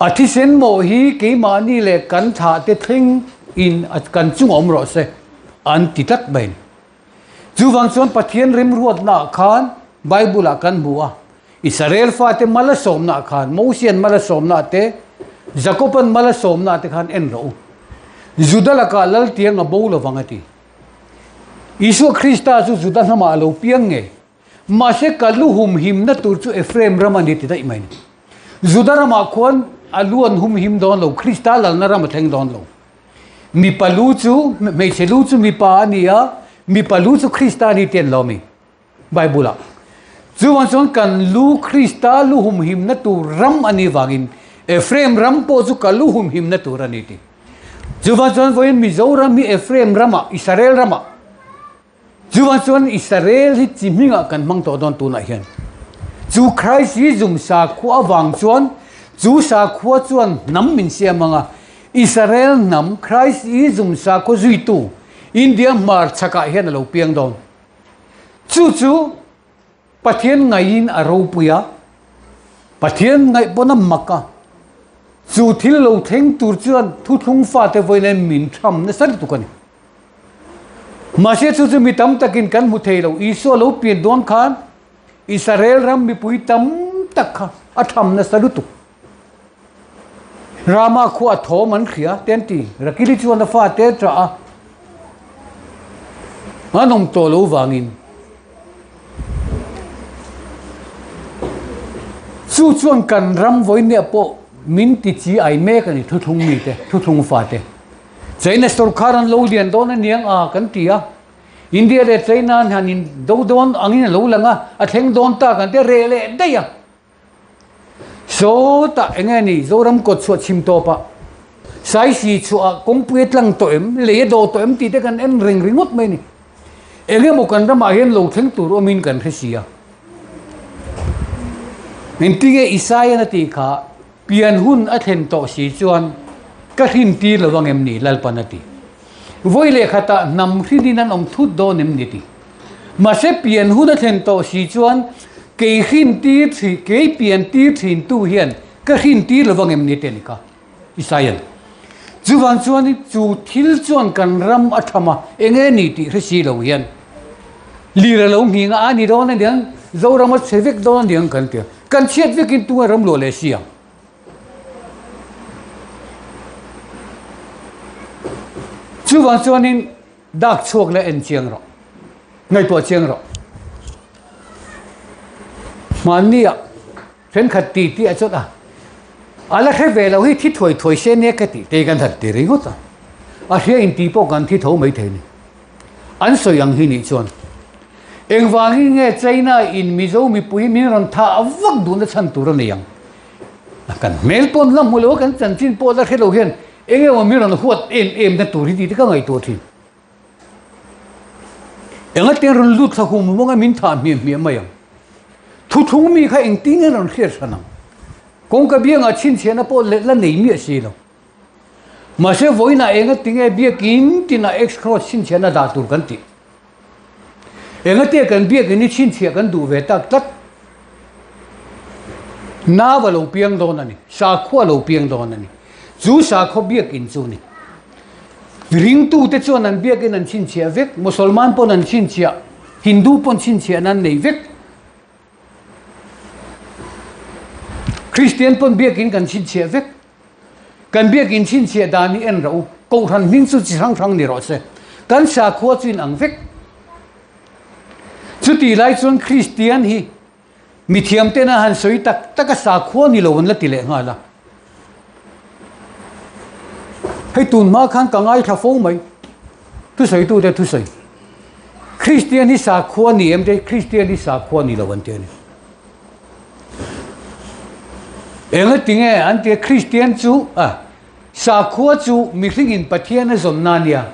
A: a thisen mo hi ke mani le kan tha te thing in at kan chung om ro se an ti tat bain chu wang chon pathian rim ruat na khan Bible a kan bua Israel fa te mala som na khan Mosian mala som na te Jacoban mala som na te khan en ro Judala ka lal tiang a bolo wangati Isu Krista chu Judah na ma lo piang nge ma se kalu hum him na tur chu Ephraim ramani ti dai mai Judah ma khon aluan hum him don lo Krista lal na ram theng don lo mi palu chu me chelu chu mi pa ania mi palu chu Krista ni ten lo mi Bible chu wan chon kan lu Krista lu hum him na tur ram ani wangin Ephraim ram po chu kalu hum him na tur ani ti Juwan chuan voin Mizoram mi Ephraim rama Israel rama Juwan chuan Israel hi chimhinga kan mang to don tu na hian chu Christ hi zum sa khu awang chuan chu sa khu chuan nam min siamanga Israel nam Christ hi zum sa ko zui tu India mar chaka hian lo piang don chu pathian ngai in aro puya pathian ngai bonam maka chu thil lo theng tur chuan thu thung fa te voinen min tham na sar tu kan ma se chu mi tam takin kan mu thei lo iso lo pian don khan Israel ram mi pui tam tak kha a tham na sar tu Rama khu a tho man khia ten ti rakili chuan na fa te tra anom to lo wangin chu chuan kan ram voi ne po min ti chi ai me kan thu thung mi te thu thung fa te China stor kharan lo lian don aniang a kan tia India le China hanin do don angin lo langa a thleng don ta kan te re le daya so ta engnge ni zoram ko chu chim to pa sai si chu a kong puet lang to em le do to em ti te kan en ring ringot mai ni enge mo kan ram a hian lo thleng tur o min kan hresia Nintige Isaiah na ti kha pian hun a thlen to si chuan ka hrin ti lawang em ni lalpanati voi le khata nam hrin an om thut do nem ni ti ma se pian hun a thlen to si chuan ke hrin ti thi ke pian ti thin tu hian ka hrin ti lawang em ni te ni ka Isaiah chuwang chuan chu thil chuan kan ram athama enge ni ti resi lo hian lira lo nginga ani do na diang zoram sevek do na diang kan te kan chiat vekin tu ram lo le sia chuwang chuanin dak chok le en chiang ro ngai to chiang ro mania fen khat ti a chot a ala khe ve lo hi thi thoi se ne ka ti te kan that ti ri ho ta a hria in ti po kan thi tho mai the ni an so yang hi ni chuan engwangi nge China in mizo mi pui mi ron tha avak du na chan tur ne yang kan mel pon lam mulo kan chan chin po la khelo hian enge wa mi ron huat em na tur hi ti ka ngai to thi enga ten ron lut kha hum mo nga min tha mi ma yang thu thung mi kha eng ting ron khia sanam kong ka bia nga chin chena po le la nei mi si lo ma se voina enga tinge bia kin tina ex cross chin chena da tur kan ti enga te kan bia ni chin chia kan du ve tak tak na va lo piang do na ni sa khwa lo piang do na ni chu sa kho bia kin chu ni ring tu te chuan an bia kin an chin chia vek musulman pon an chin chia hindu pon chin chia nan nei vek Christian pon bia kin kan chin chia vek kan bia kin chin chia da ni en ro ko ran ning chu chi thang ni ro se kan sa khwa chin ang vek chu ti lai chuan Christian hi mi thiam te na han soi tak taka sa khwa ni lo la ti le nga la hei tun ma khan ka ngai tha fo mai tu soi tu de tu soi Christian hi sa khwa ni em de Christian hi sa khwa ni lo wan te ni enga tinge an te Christian chu sa khwa chu mi hring in pathian zon na nia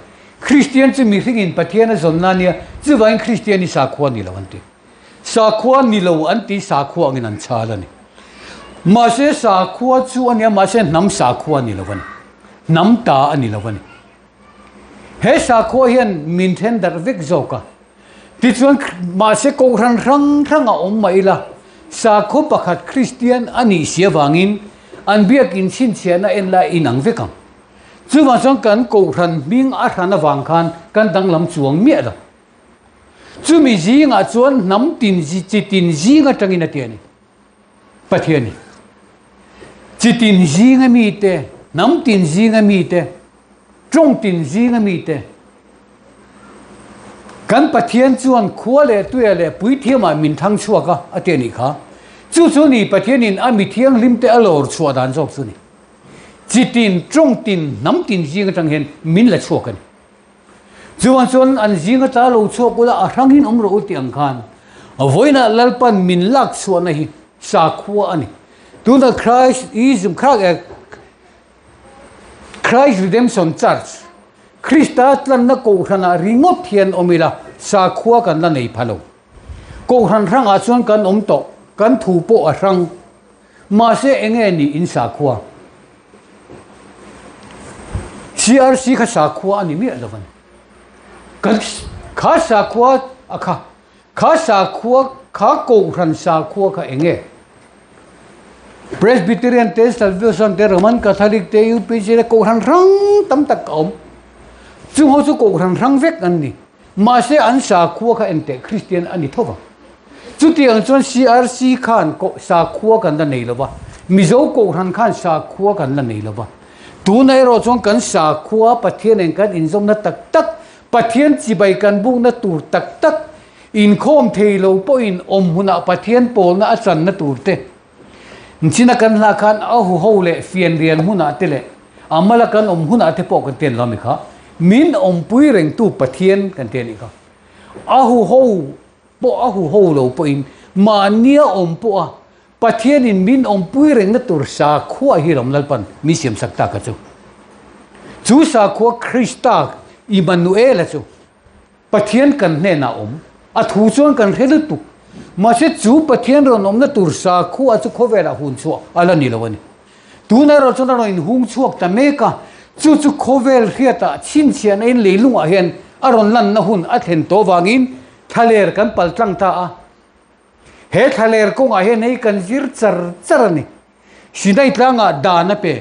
A: Christian chu mi hring in pathian zon na nia chu vain Christian hi sa khwa ni lo wan te sa khwa ni lo an ti sa khwa ngin an cha la ni ma se sa khwa chu ania ma se nam sa khwa ni lo wan nam ta ani lo wan he sa khwa hian min then dar vek zoka ti chuan ma se ko rang rang a om mai la sa kho pakhat Christian ani sia wangin an biak in chin chiana en la inang vekam chu ma chang kan ko ran ming a ran awang khan kan dang lam chuang mi la chu mi ji nga chuan nam tin ji chi tin ji nga tangin a tiani pathiani chi tin ji nga mi te nam tin ji nga mi te trong tin ji nga mi te kan pathian chuan khua le tuya le pui thiama min thang chuaka ateni kha chu chu ni pathianin a mi thiang lim te alor chua dan jok chu ni chi tin trong tin nam tin ji nga tang hen min la chuakan chuan chuan an ji nga ta lo chuak ula a rangin om ro ti ang khan a voina lalpan min lak chuan hi sa khua ani tuna Christ Redemption Church Christa tlan na ko thana ringot thian omila sa khua kan la nei phalo ko ran rang a chuan kan om to kan thu po a rang ma se enge ni in sa khua CRC kha sa khua ani mi alawan kan kha sa khua akha kha sa khua kha ko ran sa khua kha enge Presbyterian te Salvation te Roman Catholic te UPC ko ran rang tam tak om chung ho chu ko ran rang vek an ni ma se an sa khua kha ente Christian ani thova chu ti ang chon CRC khan ko sa khua kan da nei lova mizo ko ran khan sa khua kan la nei lova tu nai ro chong kan sa khua pathian en kan in zom na tak tak pathian chi bai kan bung na tur tak tak in khom thei lo po in om huna pathian pol na achan na tur te china kan la khan a hu ho le fian rian huna te le amala kan om huna te po kan ten lami kha min om pui reng tu pathian kan te ni kha a hu ho lo po in ma nia om po a pathian in min om pui reng na tur sa khua hi rom lalpan mi siam sakta ka chu sa khua Krista Emmanuel chu pathian kan ne na om a thu chuan kan helu tu ma se chu pathian ro nom na tur sa khua chu khovela hun chu ala ni lawani tu na ro chu na in hung chuak ta me ka chu khovel khiata chin chian in leilung a hian aron lan na hun a thlen to wangin thaler kan paltlang ta a he thaler kong a hian ei kan zir char ni sinai tlanga dana pe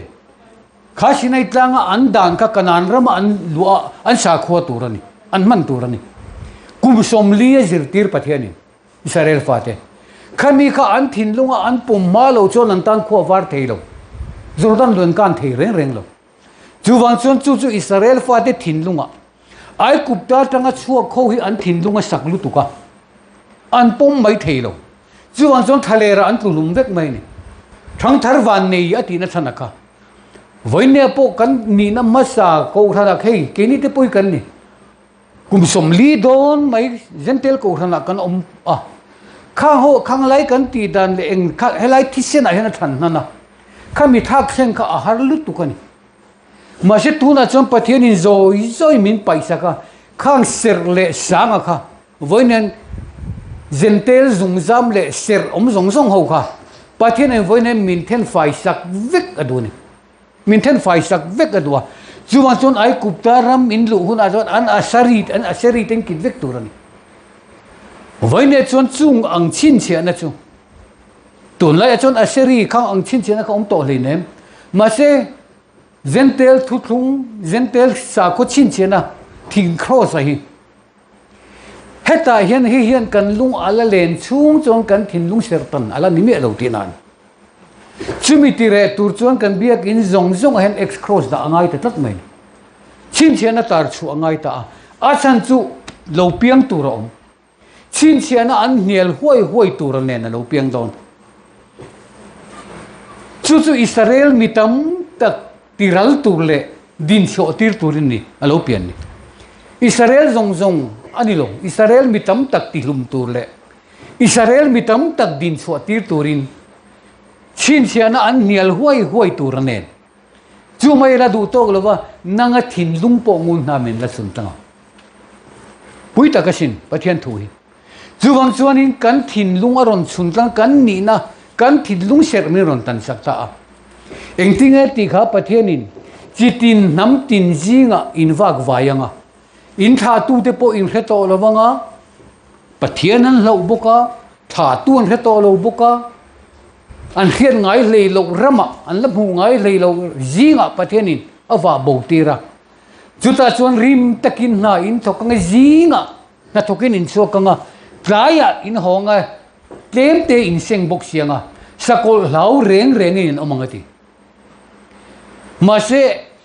A: kha sinai tlanga an dan ka kanan ram an lua an sa khua turani an man turani kum somli zir tir pathiani Israel fate khami kha an thin lunga an pum ma lo chon an tan khua war theilo Jordan lun kan thei reng lo chuwang chon chu Israel fate thin lunga ai kupta tanga chua kho hi an thin lunga saklu tuka an pum mai theilo chuwang chon thalera an tulum vek mai ni thang thar wan nei ati na thanaka voine po kan ni na masa ko thana khei ke ni te poi kan ni kum som li don mai gentle ko thana kan om a khang lai kan ti dan le eng kha helai thi sen a hena than na na khami thak sen kha a har lu tu kan ma se tu na chon pathian in zoi min paisa ka khang ser le sang kha voinen gentle zung zam le ser om zong ho kha pathian en voinen min then fai sak vek aduni min then fai sak vek adwa chuwang chon ai kupta ram in lu hun azon an asari ten kit vek turani voine chon chung ang chin che na chu tun lai chon asari khang ang chin che na khom to le nem ma se zentel thu thung zentel sa ko chin che na thing cross a hi heta hian kan lung ala len chung chong kan thin lung ser tan ala ni me lo ti nan chumi ti re tur chuan kan biak in zong hen x cross da angai ta tat mai chin che na tar chu angai ta a chan chu lo piang tu rom chin che na an hnial huai tur ne na lo piang don chu Israel mitam tak tiral tur le din so tir turin ni alo pian ni Israel zong ani lo Israel mitam tak tilum tur le Israel mitam tak din so tir turin chin chiana an hnial huai tur ne chu mai la du tok lova nanga thin lung po ngun na men la sun tanga pui ta ka sin pathian thu hi chuwang chuanin kan thin lung aron chun tlang kan ni na kan thin lung ser mi ron tan sakta a engtinge ti kha pathianin chitin nam tin jinga inwak wayanga in tha tu te po in hreto lowanga pathianan lo boka tha tu an hreto lo boka an khian ngai lei lo rama an la bu ngai lei lo jinga pathianin awa botira chuta chuan rim takin na in thokanga jinga na thokin in chokanga playa in honga tlemte in seng bok sianga sakol lau reng in omangati mase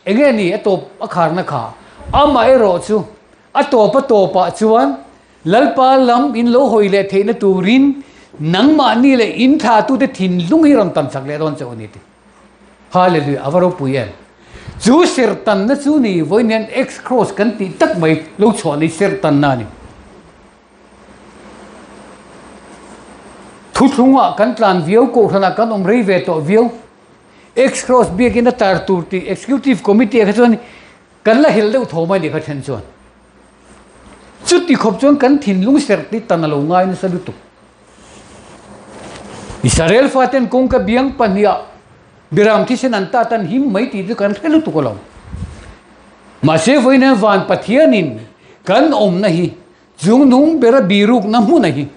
A: engeni atop akhar na kha ama ero chu atopa chuan lalpa lam in lo hoile theina turin nang ma ni le in tha tu te thin lung hi ram tam sak le ron choni ti hallelujah avaro puyen chu ser tan na chu ni voinen x cross kan ti tak mai lo choni ser tan na ni thu thunga kan tlan viau ko thana kan om rei ve to viau x cross bi kin tar tur ti executive committee ka chon kan la hil deuh thomai ni kha then chuan chuti khop chon kan thin lung ser ti tan lo ngai na salu tu Israel faten kong ka biang pania biram thi sen anta tan him mai ti kan thelu tu ko lo ma se voina van pathianin kan om na hi jung nung bera biruk na mu na hi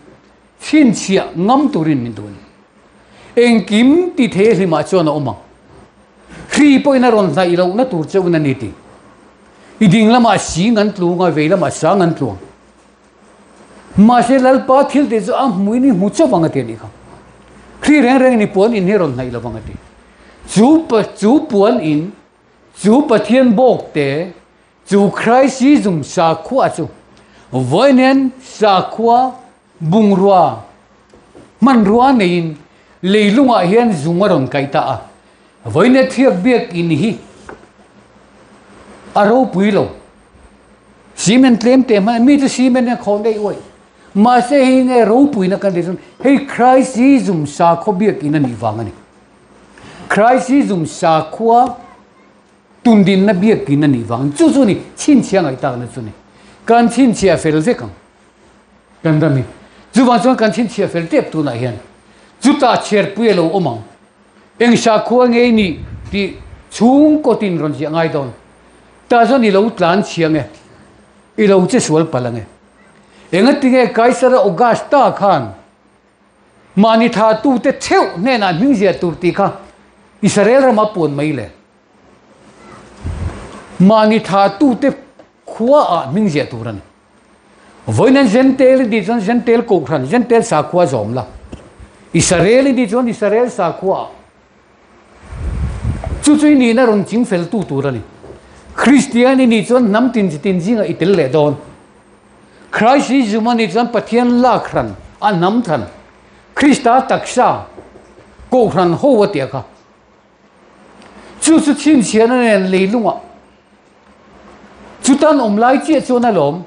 A: thin chia ngam turin min dun eng kim ti the hi ma chona omang khri poi na ron na ilo na tur cheu na ni ti iding lama si ngan tlu nga ve lama sa ngan tlu ma se lal pa thil te zo am muini mu cho bang te ni kha khri reng reng ni pon in he ron na ilo bang ti chu puan in chu pathian bok te chu Christ si zum sa khua chu voinen sa khua bung ruwa man ruwa nein leilunga hian zunga ron kaita a voine thiak biak in hi aro puilo cement tlem te ma mi tu cement ne khon dei oi ma se hi ne ro pui na kan de hey Christ si zum sa kho biak in ani wangani Christ si zum sa khua tundin na biak in ani wang chu chu ni chin chiang ai ta na chu ni kan chin chia fel ze kang kan da mi chu wang chuan kan chin chia fel tep tu na hian chu ta cher puelo omang eng sa khua nge ni ti chung ko tin ron chi ngai don ta zo ni lo tlan chiang e i lo che sual palang e enga tinge kaisara augusta khan mani tha tu te theu ne na mingzia tur ti kha Israel ra ma pon mai le mani tha tu te khua a mingzia turan voinan gentel di jon gentel ko khan gentel sa khua zom la Israel di jon Israel sa khua chu chui ni na ron ching fel tu turani Christian ni jon nam tin jinga itel le don Christ is mani jon pathian la khran a nam than Christa taksa ko khran ho wa tia kha chu chu chin chian ne leilunga chutan omlai che chona lom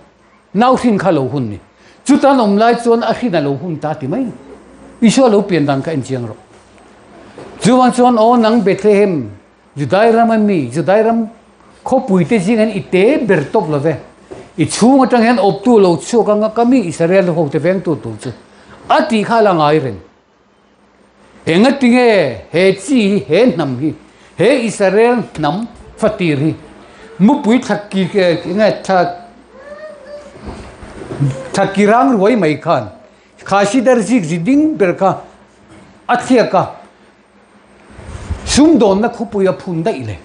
A: nau thin kha lo hun ni chutan omlai chon a khina lo hun ta ti mai iso lo pian dang ka en chiang ro chuan chon o nang Bethlehem judai ram mi judai ram kho pui te jing an ite ber top lo ve I chung atang hen op tu lo chu ka kami Israel ho te veng tu chu ati kha la ngai ren enga tinge he chi he nam hi he Israel nam fatir hi mu pui thakki ke nga thakirang roi mai khan khashi dar zik ziding berka athia ka sum don na khupuya phun da ile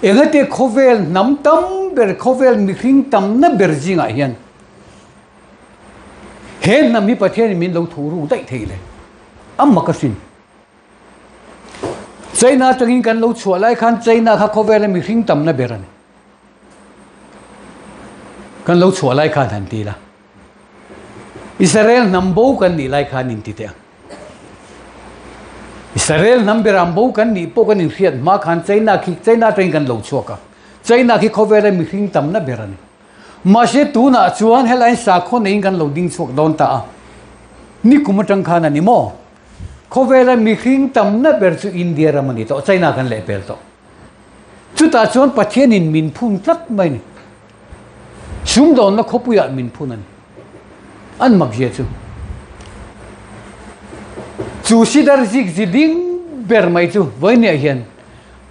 A: enga te khovel nam tam ber khovel mi khing tam na ber jinga hian he nam mi pathian min lo thuru dai theile amma ka sin China tangin kan lo chualai khan China kha khovel mi khing tam na beran kan lo chualai khan han ti la Israel nambo kan ni lai khan in ti te Israel namberam bo kan ni po kan in khiat ma khan China tangin kan lo chuaka China ki khovel mi khing tam na beran ma se tu na chuan helai sa kho nei kan lo ding chuak don ta ni kumatang khan ani mo khovel mi khing tam na ber chu India ramani to China kan le pel to chu ta chuan pathian in min phun tlat mai ni sum don na khopuya min phun ani an mak je chu sidar zik ziding ber mai chu voine hian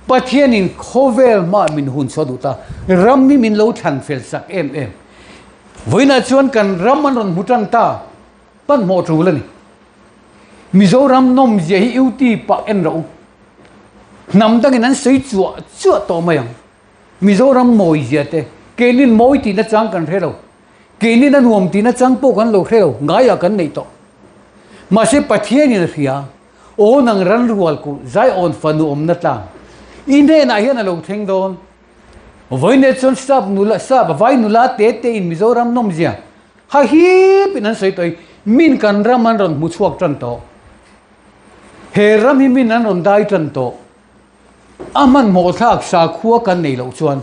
A: pathian in khovel ma min hun choduta ram mi min lo than fel sak em voina chuan kan ram an ron mutang ta pan mo tu lani Mizoram nom je hi uti pa en ro nam dang nan sei chu to mayang Mizoram moi je te kelin moi ti na chang kan relo kelin na nuam ti na chang po kan lo relo ngaya kan nei to ma se pathian in ria o nang ran rual ku zai on fanu om na tla inde na hian lo theng don voine chon sab nula sab vai nula te in Mizoram nom je ha hi pinan sei toi min kan raman ron mu chuak tran to he ram hi min an on dai tran to aman mo thak sa khua kan nei lo chuan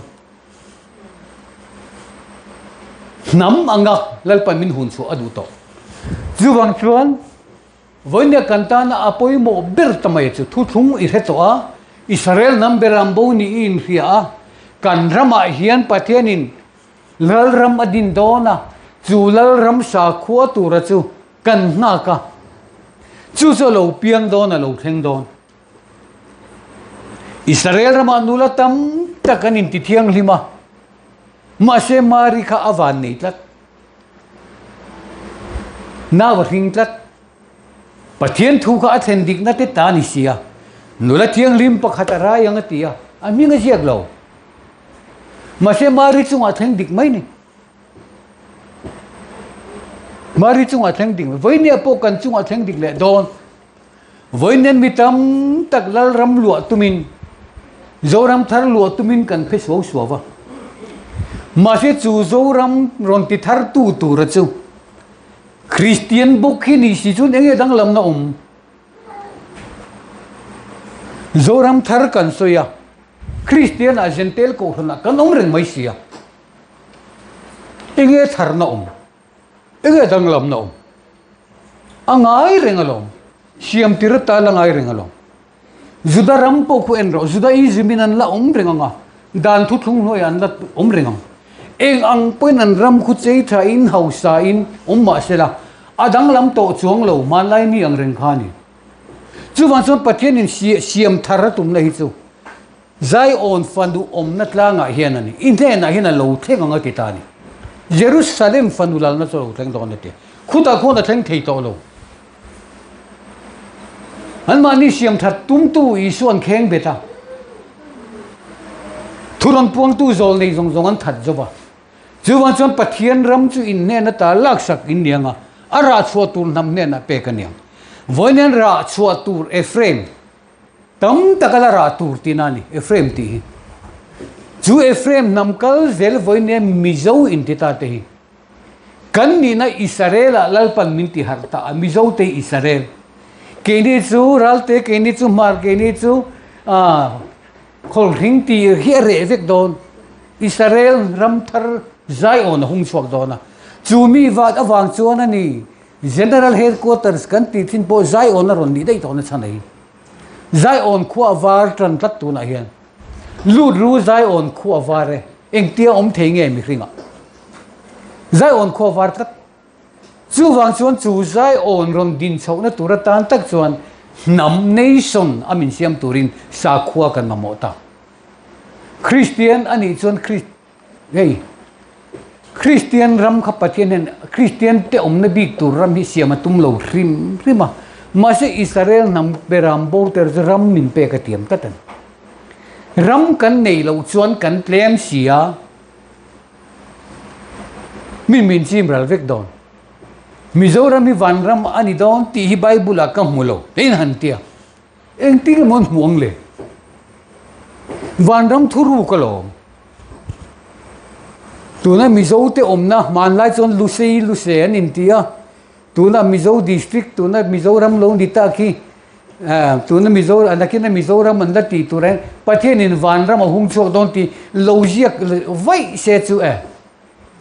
A: nam anga lalpa min hun chu adu to zuwang chuan voine kantana apoi mo ber tamai chu thu thung I he to a Israel namberam bo ni in ria kan rama hian pathianin lal ram adin dona chu lal ram sa khua tu ra chu kan na ka chu so lo piang don a lo theng don Israel rama nula tam takanin ti thiang lima mà se mari kha avan nei tlat na wa hing tlat pathian thu kha athen dik na te ta ni sia nula thiang lim pakhat ara yang atia ami nga jiak lo mà se mari chung athen dik mai ni mari chung athen dik với ne po kan chung athen dik le don với nên mi tam tak lal ram lụa tumin zo ram thar lụa tumin kan phe so so wa mà se chu zo ram ron ti thar tu tu ra chu Christian book hi ni si chun enge dang lam na zo ram thar kan so ya Christian a gentle ko hna kan reng mai sia enge thar na enge dang lam na angai reng alom siam tirata lang ai reng alom juda ram po ku en ro juda i ziminan la reng anga dan thu thung noi an la reng eng ang poinan ram khu chei tha in hausa in ma sela adang lam to chuang lo man lai mi ang reng khani chu wan chon pathian in siam thar tum na hi chu zai on fandu na tlanga hian ani in the na hian lo theng anga ti ta ni Jerusalem fandu lal na cho theng don te khuta khona theng thei to lo an mani siam that tum tu i suan kheng beta thuron puang tu zol nei zong zong an that zoba chu wan chon pathian ram chu in ne na ta lak sak in nianga ara chua tur nam ne na pe kaniang voinen ra chua tur Ephraim tam takala ra tur tinani Ephraim ti chu Ephraim nam kal zel voinen mizo in ti ta te kan ni na Israel lalpan min ti harta mizo te Israel keni chu ralte keni chu mar keni chu khol ring ti hi re vek don Israel ram thar Zion hung chuak dona chumi wat awang chuan ani general headquarters kan ti thin po Zion na ron ni dei to na chanai Zion khu awar tran tat tu na hian lut ru Zion khu aware eng tia thei mi hringa Zion khu awar tat chu wang chuan chu Zion ron din chho na tura tan tak chuan nam nation amin siam turin sa khuwa kan mamota Christian ani chuan Christian ram kha pathian Christian te na big tur ram hi siam tum lo rima ma se Israel nam beram bo ter ram min pe ka tiam katan ram kan nei lo chuan kan tlem sia min chim ral vek don Mizoram hi van ram ani don ti hi Bible ka mulo tin han tia eng ti mon huang le van ram thuru ka lo tuna mizo te omna man lai chon luse an in tia tuna mizo district tuna mizoram lo ni ta ki tuna mizo anakina mizoram an da ti turen pathian in van ram hung chok don ti logiak vai se chu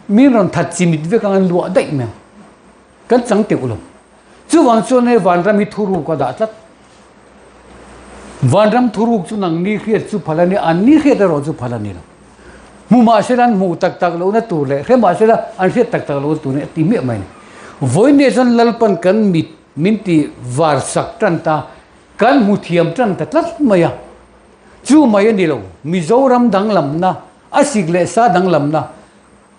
A: min ron that chimit ve kan lu dai me kan chang te ulo chu wang chon ne van ram hi thuru ko da tlat van ram thuru chu nang ni khiat chu phalani an ni khiat ro chu phalani mu ma selan mu tak lo na tu le khe ma sela an khiat tak lo tu ne ti me mai voi ne jan lalpan kan mit minti var sak tan ta kan mu thiam tan ta tlat maya chu maya ni lo mizoram dang lam na asigle sa dang lam na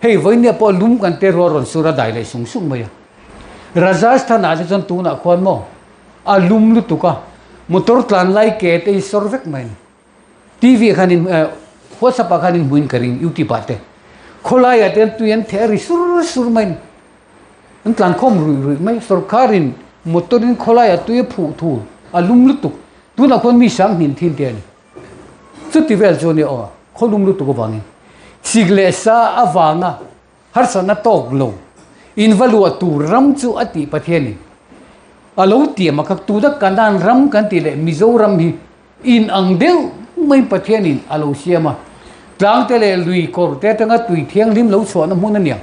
A: hei voi ne po lum kan te ro ron sura dai le sung sung maya Rajasthan aja jan tu na khon mo a lum lu tu ka motor tlan lai ke te sorvek mai TV khanin WhatsApp khanin buin karing YouTube ate kholai ate tu yan theri sur mai an tlan khom ru mai sarkarin motorin kholai atu e phu thu a lum lu tu na khon mi sang nin thin te ni chu ti vel jo ni o kholum lu tu ko bangin sigle sa awanga har sana tok lo invalua tu ram chu ati pathiani alo ti makak tu da kandan ram kan ti le mizoram hi in angdeu mai pathianin alo siama tlang te le lui kor te tanga tui thiang lim lo chho na mun ania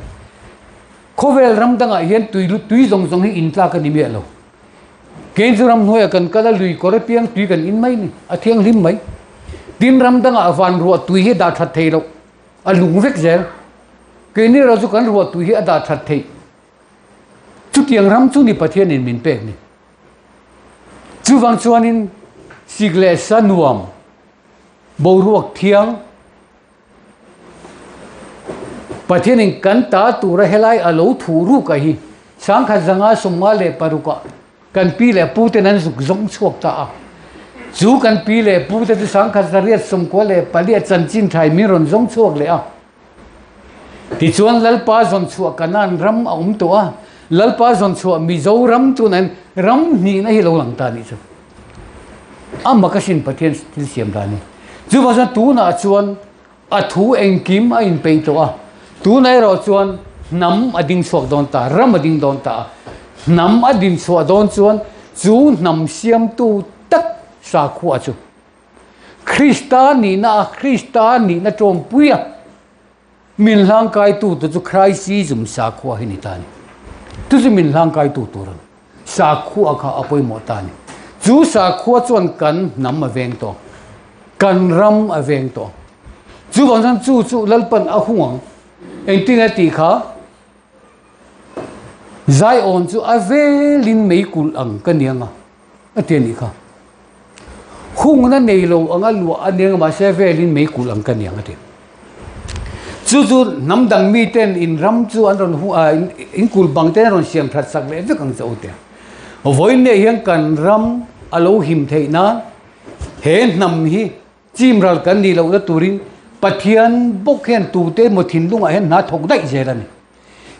A: khovel ram danga hian tui zong hi in tla ka ni me lo ken chu ram noya kan kala lui kor piang tui kan in mai ni a thiang lim mai tin ram danga awan ro tui hi da that thei lo a lung vek zel ke ni ro chu kan ro tui hi da that thei chu tiang ram chu ni pathian in min pek ni chu wang chuanin sigle sanuam boruak thiang Pathianin kan ta tura helai alo thuru ka hi sang kha zanga summa le paruka kan pi le pute nan zuk zong chuak ta a chu kan pi le pute ti sang kha zariat sum ko le pali chan chin thai mi ron zong chuak le a ti chuan lalpa zon chuak kanan ram a to a lalpa zon chuak mi zo ram tu nan ram ni na hi lo lang ta ni chu makashin pathian til siam da ni chu ba tu na chuan a thu engkim a in pe to a tu nai ro chuan nam ading suak don ta ram ading don ta nam ading suak don chuan chu nam siam tu tak sa khu a chu Kristani na trom puya min lang kai tu chu Christ zum sa khu hi ni ta ni tu chu min lang kai tu ran sa khu a kha apoi mo ta ni chu sa khu chuan kan nam a veng to kan ram a veng to chu bang san chu lalpan a huang anh tin là tỷ khá giải ổn chú à về linh mấy cùl ăn cái niang à tiền đi khá khung nó này lâu anh ăn lúa anh niang mà sẽ về linh mấy cùl ăn cái niang à tiền chú nắm đằng mi tên in ram chú anh rồi in cùl bằng tên rồi xem thật sắc lẽ với càng giàu tiền với này hiện cần ram alo him thấy na hẹn nằm hi chim ra cái này lâu đó turin Pathian bốc hen tu te một thìn lung hen na thok dai je lan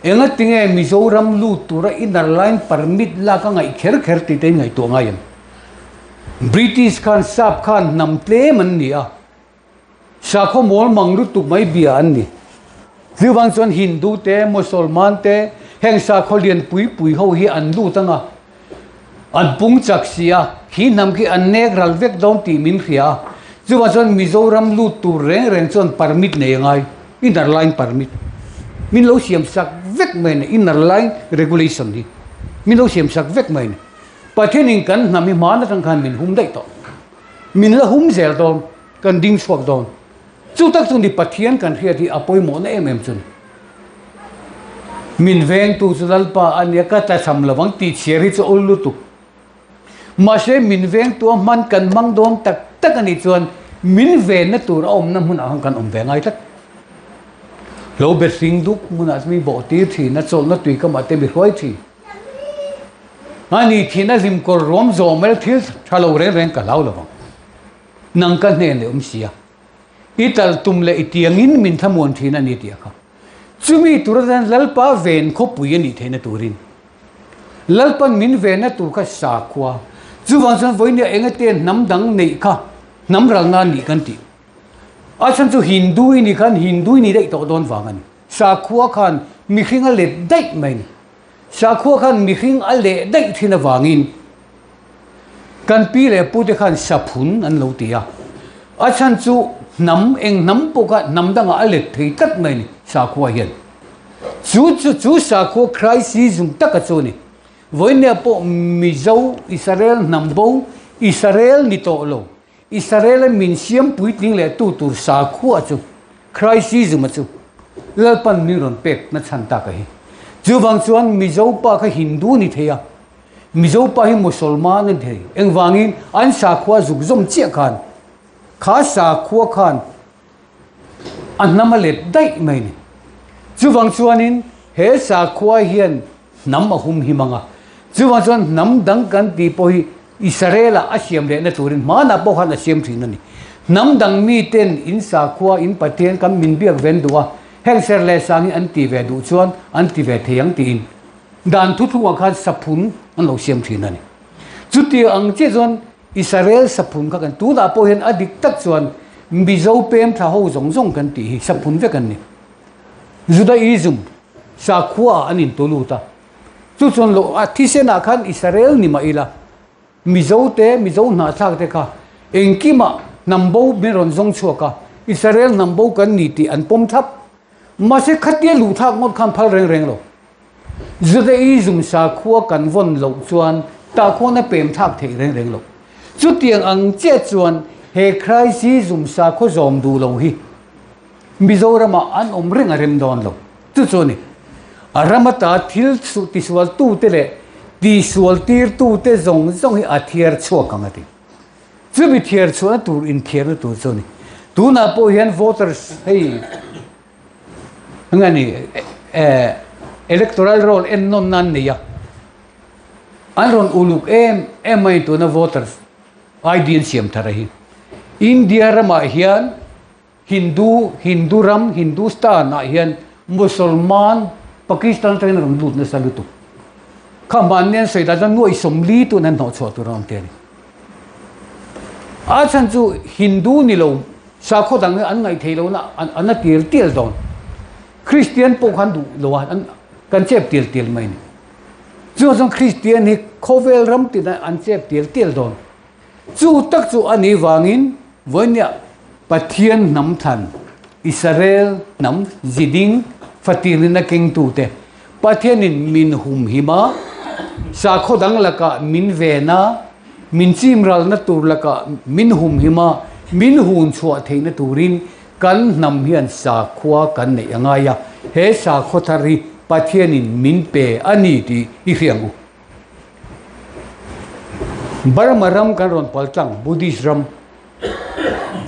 A: enga tinge Mizoram lu tura inner line permit la ka ngai kher ti te ngai to ngai British khan sap khan nam tle man ni a sa kho mol mang lu tu mai bia an ni ziwang chon Hindu te Musalman te heng sa kho lian pui ho hi an lu tanga an pung chak sia hi nam ki an nek ral vek don ti min khia chú bà chọn Mizoram lu tu reng chọn permit này ngay inner line permit min lo xiêm sắc vek mình inner line regulation đi min lo xiêm sắc vek mình Pathian kan nami mana kan khan min hum dai to min la hum zel don kan ding swak don chu tak chung di Pathian kan khia di apoi mo na em chun min veng tu lalpa ania ka ta sam lawang ti cheri chu ol lu tu ma se min veng tu man kan mang don tak ani chuan min ve na tur om na mun ang kan om ve ngai tak lo be sing duk mun asmi bo ti thi na chol na tui ka ma te bi khoi thi ani thi na zim ko rom zo mel thil thalo reng ka lau lawang nang ka ne le sia ital tum le itiangin min thamon thi na ni tia kha chumi turadan lalpa ven kho pui ani the na turin lalpan min ve na tur ka sa khwa chu wang san voi ne enga ten nam dang nei kha nam ral na ni kan ti a chan chu Hindu ni dei to don wangan sa khua khan mi khinga le dei mai ni sa khua khan mi khing a le dei thina wangin kan pi le pu te khan saphun an lo tia a chan chu nam poka nam danga a le thei kat mai ni sa khua hian chu sa khua Christ zum taka chu ni với nè bộ Mizo Israel nằm bông Israel ni to lo Israel min siam pui ting le tu sa khu chu Christ zum chu lalpan ni ron pek na chan ta ka hi chu bang chuan Mizo pa kha Hindu ni theya Mizo pa hi Musalman ni the eng wangin an sa khu zuk zom che khan kha sa khu khan an namale dai mai ni chu bang chuanin he sa khu hian nam ahum hi manga chu bang chuan nam dang kan ti po hi Israel a siam le na turin ma na po han a siam thin ani nam dang mi ten in sa khua in Pathian kam min biak ven duwa heng ser le sang an ti ve du chuan an ti ve theyang ti in dan thu thu khan saphun an lo siam thin ani chu ti ang che chuan Israel saphun ka kan tu da po hen adik tak chuan Mizo pem tha ho zong kan ti hi saphun ve kan ni Judaism sa khua anin toluta chu chuan lo a thi se na khan Israel ni ma ila Mizo na thak te kha engkima nambo meron zong chuaka Israel nambo kan ni ti an pom thap ma se khatia lu thak ngot khan phal reng lo Judaism sa khua kan von lo chuan ta kho na pem thak thei reng lo chu tiang ang che chuan he Christ sa kho zom du lo hi Mizorama an reng rem don lo chu chu ni aramata thil su ti swal tu te le di sual tir tu te zong hi athiar chua kangati chu bi thiar chua tur in thiar tu chu ni tu na po hian voters hei ngani electoral roll en non nan niya anron uluk mai to na voters ID siam tharahi India rama hian Hindu ram Hindustan na hian Musulman Pakistan train ram lut na salutu khamanian sei da jan noi somli tu nan no chho tu ram te a chan chu Hindu ni lo sa kho dang an ngai theilo na an til don Christian po khan du lo an kan chep til mai ni chu jong Christian hi khovel ram ti na an chep til don chu tak chu ani wangin vonya pathian nam than Israel nam ziding fatin na king tu te pathian in min hum hima sa kho dang laka min vena min chim ral na tur laka min hum hima min hun chua theina turin kan nam hian sa khwa kan nei angaya he sa kho thari pathian in min pe ani ti I riangu Burma ram kan ron palchang Buddhist ram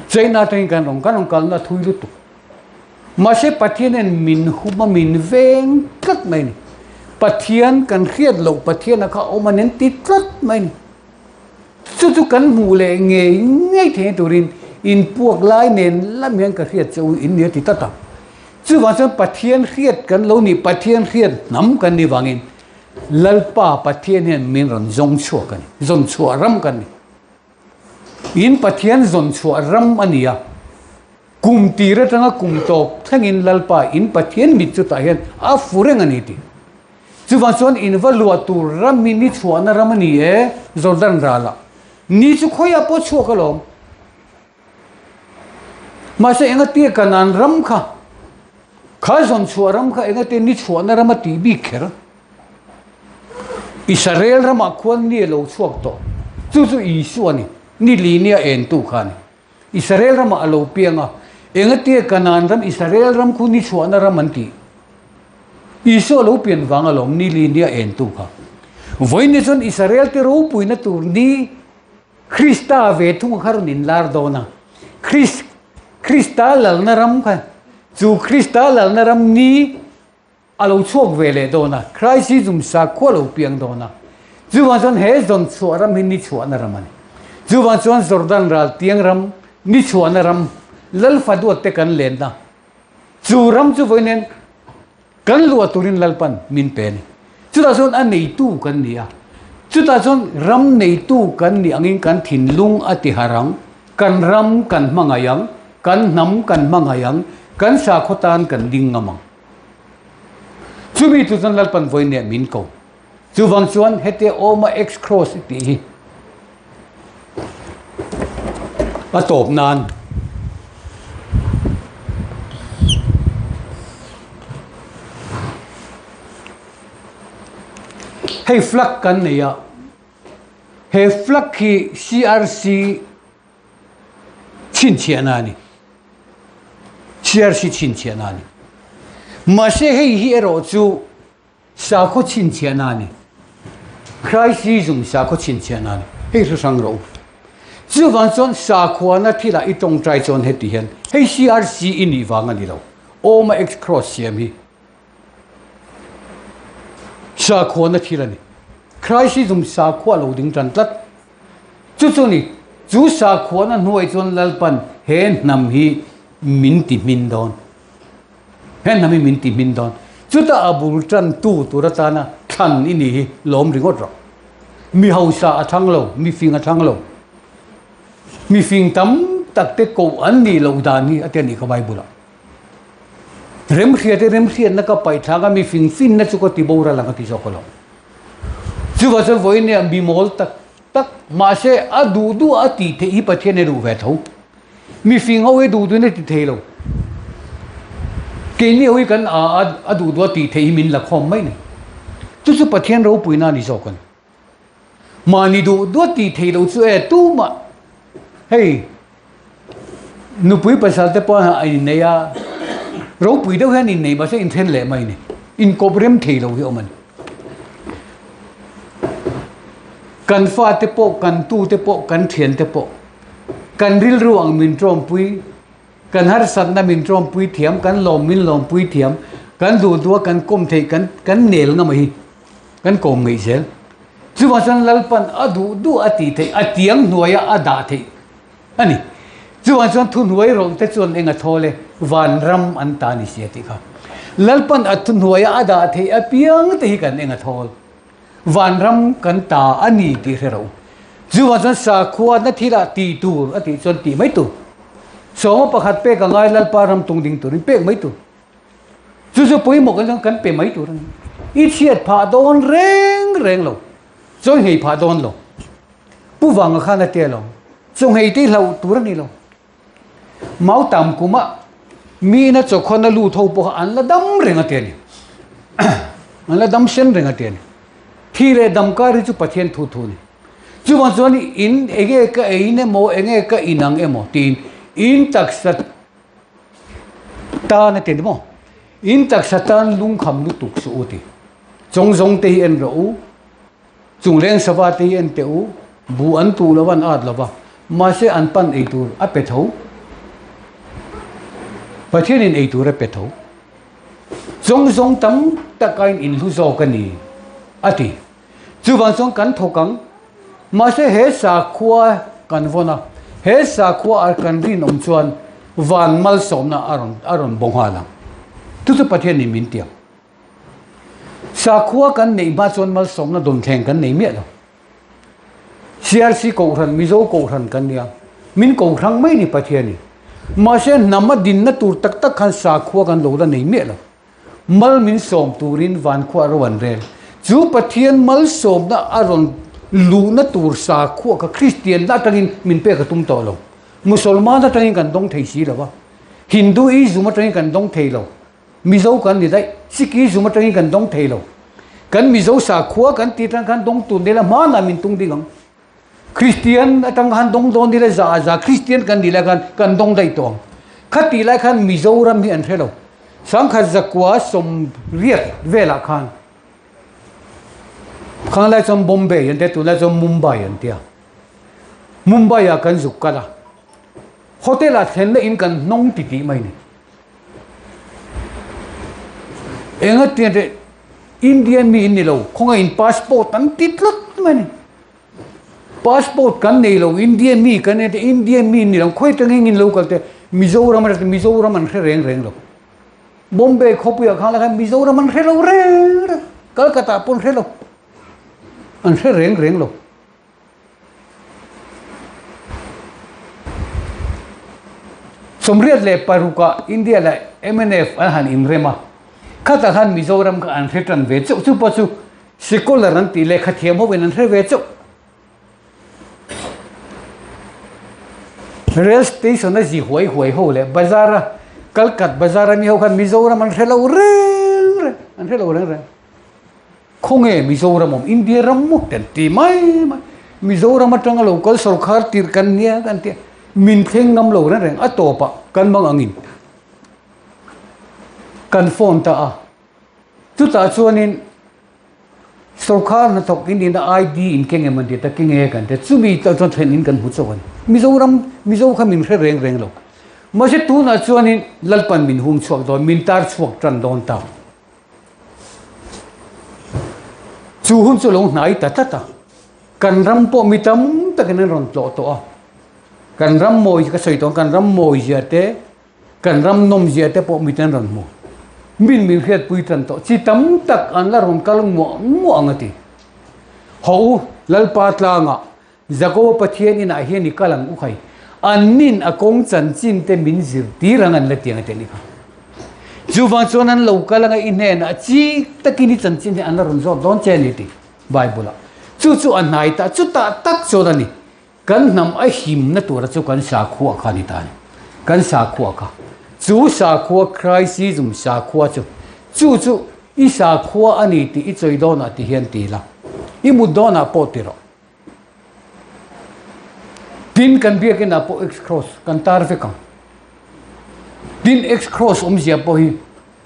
A: China train kan ron kal na thui lu tu mase pathian en min huma min veng kat mai ni pathian kan khiat lo pathian ka omanen ti tlat mai ni chu kan mu le nge the turin in puak lai nen lam hian ka khiat chu in ne ti tata chu wa chu pathian khiat kan lo ni pathian khiat nam kan ni wangin lalpa pathian hian min ron zong chua kan zong chua ram kan ni in pathian zon chua ram ania kum tira tanga kum top thangin lalpa in pathian mi chu ta hian a fureng ani ti chu wa chon in valua tur ram mi ni chua na ram ani e jordan rala ni chu khoya po chu ka lom ma se enga ti kanan ram kha zon chua ram kha enga te ni chua na ram ti bi kher Israel ram akhwan ni lo chuak to chu isu ani ni linia en tu khan Israel ram alo pianga engati kanan ram Israel ram khu ni chhuana ram anti iso lo pian wanga lom ni linia en tu kha voine jon Israel te ro puina tur ni Christa ve thung khar nin lar dona Christa lal na ram kha chu Christa lal na ram ni alo chok vele dona Christ zum sa ko lo piang dona chu wa jon he jon chu ram hin ni chhuana ram ani chu wa jon Jordan ral tiang ram ni chhuana ram lal fadu te kan len na chu ram chu voinen kan lu turin lalpan min pen chu da jon an nei tu kan nia chu da jon ram nei tu kan ni angin kan thin lung ati harang kan ram kan mangayang kan nam kan mangayang kan sa khotan kan ding ngamang chu bi tu jon lalpan voine min ko chu wang chuan hete oma x cross ti atop nan hey flak kan ne ya hey flak ki CRC chin chianani CRC chin chianani ma se hey hero chu sa kho chin chianani Christ zum sa kho chin chianani hey su sang ro chu wan chon sa kho na thila I tong trai chon he ti hen hey CRC ini wanga ni lo oma x cross siam hi sa kho na thila ni Christ zum sa kho lo ding tran tlat chu ni chu sa kho na nuai chon lalpan hen nam hi min ti min don hen nam hi min ti min don chu ta abul tran tu turatana than ini hi lom ringot ro mi hausa athang lo mi fing athang lo mi fing tam tak te ko an ni lo da ni ate ni ka bible rem khiat na ka pai thaga mi fing fin na chu ko ti bora la ka ti so ko lo chu wa se voine am bi mol tak ma se adu du ati the I pathe ne ru ve tho mi fing ho e du ne ti the lo ke ni hoi kan adu du ati the min la khom mai ni chu pathian ro puina ni so kan ma ni du ti the lo chu e tu ma hey nu pui pasal te po ai ne ya ro pui do han in nei ba se in then le mai ni in kobrem the lo hi oman kan fa te po kan tu te po kan thian te po kan ril ruang min trom pui kan har sat na min trom pui thiam kan lom min lom pui thiam kan du du kan kom thei kan nel nga mai kan kom ngai sel chu ma san lalpan adu du ati thei atiang nuaya ada thei ani chu ma san thun huai rom te chon enga thole van ram an ta ni se ti kha lalpan athun nuaya ada thei apiang te hi kan enga thol van ram kan ta ani ti hero chu ma san sa khuwa na thila ti tur ati chon ti mai tu so pakhat pe ka ngai lalpa ram tung ding tur pe mai tu chu pui mo kan pe mai tur i chiat pha don reng lo cho hei pha don lo pu wang kha na te lo chung hei ti lo tur ni lo mau tam kuma mi na cho khon na lu tho po an la dam reng ate ni an la dam sen reng ate ni thi le dam ka ri chu pathian thu thu ni chu ma cho ni in ege ka eine mo enge ka inang emo tin in tak sat ta na te mo in tak satan lung kham lu tuk su uti chong zong te en ro chung leng sawa te en te u bu an tu lawan at lawa ma se an pan ei tur a pe tho pathian in ei tur a pe tho chong zong tam ta kain in lu zo ka ni ati chu ban song kan thokang ma se he sa khua kan vona he sa khua ar kan rin om chuan van mal som na aron bong halang tu pathian ni min tiang sa khua kan nei ba chon mal som na dom theng kan nei me lo crc ko ran mizo ko ran kan nia min ko rang mai ni pathian ni ma se nama din na tur tak tak khan sa khua kan lo la nei me lo mal min som turin van khua ron rel chu pathian mal som na aron lu na tur sa khua ka christian la tangin min pe ka tum to lo musulman na tangin kan dong thei si lo ba hinduism ma tangin kan dong thei lo mizo kan ni dai sikhism ma tangin kan dong thei lo kan mizo sa khua kan ti tang kan dong tu de la ma na min tung ding christian atang han dong don ni la za christian kan ni la kan dong dai tong khati lai khan mizo ram hi an thelo sang kha zakwa som riat vela khan khang lai som bombay yan te tu lai som mumbai yan tia mumbai ya kan zuk kala hotel a then in kan nong ti ti mai ni enga te indian mi in ni lo khonga in passport tan titlot mai ni passport kan nei lo indian mi kan ne indian mi ni lo khoi tang in lo kal te mizoram an reng lo bombay khopu ya khala kan mizoram an re kolkata pun re lo an reng lo somriat le paruka india la mnf han imrema khata han mizoram ka an retan ve chu pachu secular an ti le khathiam ho ben an ve chu rail station na ji hoi ho le bazar kalkat bazar mi ho khan mizoram an relo reng khonge mizoram india ram mu ten ti mai mizoram atang local sarkar tir kan nia kan ti min theng ngam lo reng atopa kan mang angin kan phone ta a tu ta chuanin sarkar na thok in na id in kenge man ti ta kenge kan te chumi ta chon then in kan hu chawan mizo kha min reng lo ma se tu na chuanin lalpan min hum chuak do min tar chuak tran don ta chu hun chu long nai ta kan ram po mi tam ta kan ron to to a kan ram moi ka soi tong kan ram moi ja te kan ram nom ja te po mi tan ron mo min mi phet pui tan to chi tam tak an la ron kal mo angati ho lal pat la nga zago pathian in a hian ni kalang u khai anin akong chan chin te min zir ti rangan la tiang te ni kha juwang chonan local nga in he na chi takini chan chin an la ron zo don che ni ti bible chu an nai ta chu ta tak chodani kan nam a him na tur chu kan sa khu kha ni ta ni kan sa khu kha chu sa khu christism sa khu chu i sa khu ani ti i choi don ati hian ti la i mu don a potiro tin kan bia ke na po x cross kan tar ve kan tin x cross zia po hi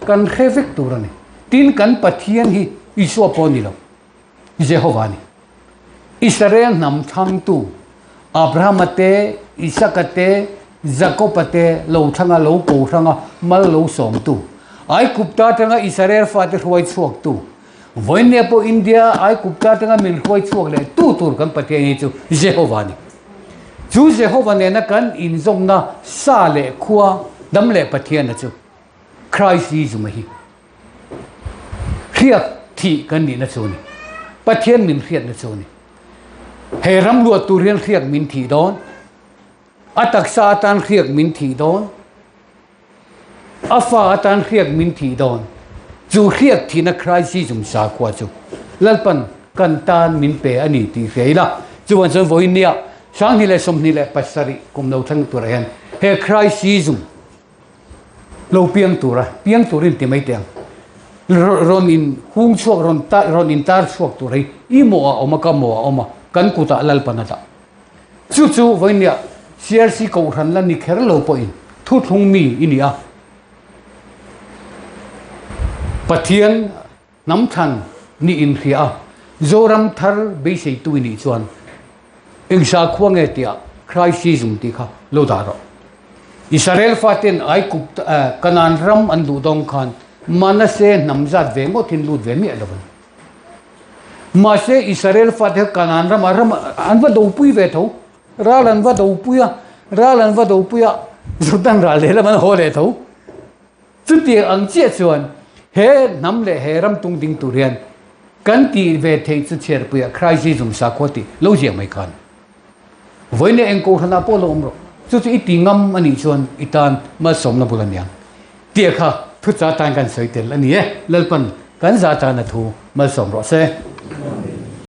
A: kan khevek turani tin kan pathian hi isu po ni lo jehovah ni israel nam thang tu abraham te isaac te Zakopate lo thanga lo ko thanga mal lo som tu ai kupta tanga Israel fa te roi chuak tu voine po India ai kupta tanga min roi chuak le tu tur kan pate ni chu Jehovah ni chu Jehovah ne na kan in zong na sa le khuwa dam le pathian na chu Christ Jesus ma hi khiak thi kan ni na chu ni pathian min khiat na chu ni he ram lu tu rian khiak min thi don atak satan khiak min thi don afa atan khiak min thi don chu khiak thi na Christ Jesus sa kwa chu lalpan kan tan min pe ani ti feila chu wan son voi nia sang ni le som ni le pasari kum no thang tu rayan he Christ Jesus lo piang turin ti mai tiang ron in hung chuak ron in tar chuak tu rai imo a oma ka mo a oma kan kuta lalpan ata chu chu voi nia CRC ko ran la ni kher lo po in thu thung mi inia pathian nam than ni in khia zoram thar be sei tu ni chuan engsa khuang e tia Christ Jesus ti kha lo da ro Israel fatin ai kup kanan ram an du dong khan manase namzat ve mo tin lut ve mi alawan ma se Israel fathe kanan ram an va do pui ve tho ralan va do puya zudan ra le la man ho le tho chu ti ang che chuan he nam le he ram tung ding tu rian kan ti ve thei chu cher puya Christ Jesus sa ko ti lo je mai khan voine eng ko hana po lo umro chu chu iti ngam ani chuan itan ma som na bulan yang ti kha thu cha tan kan soi tel ani e lalpan kan za ta na thu ma som ro se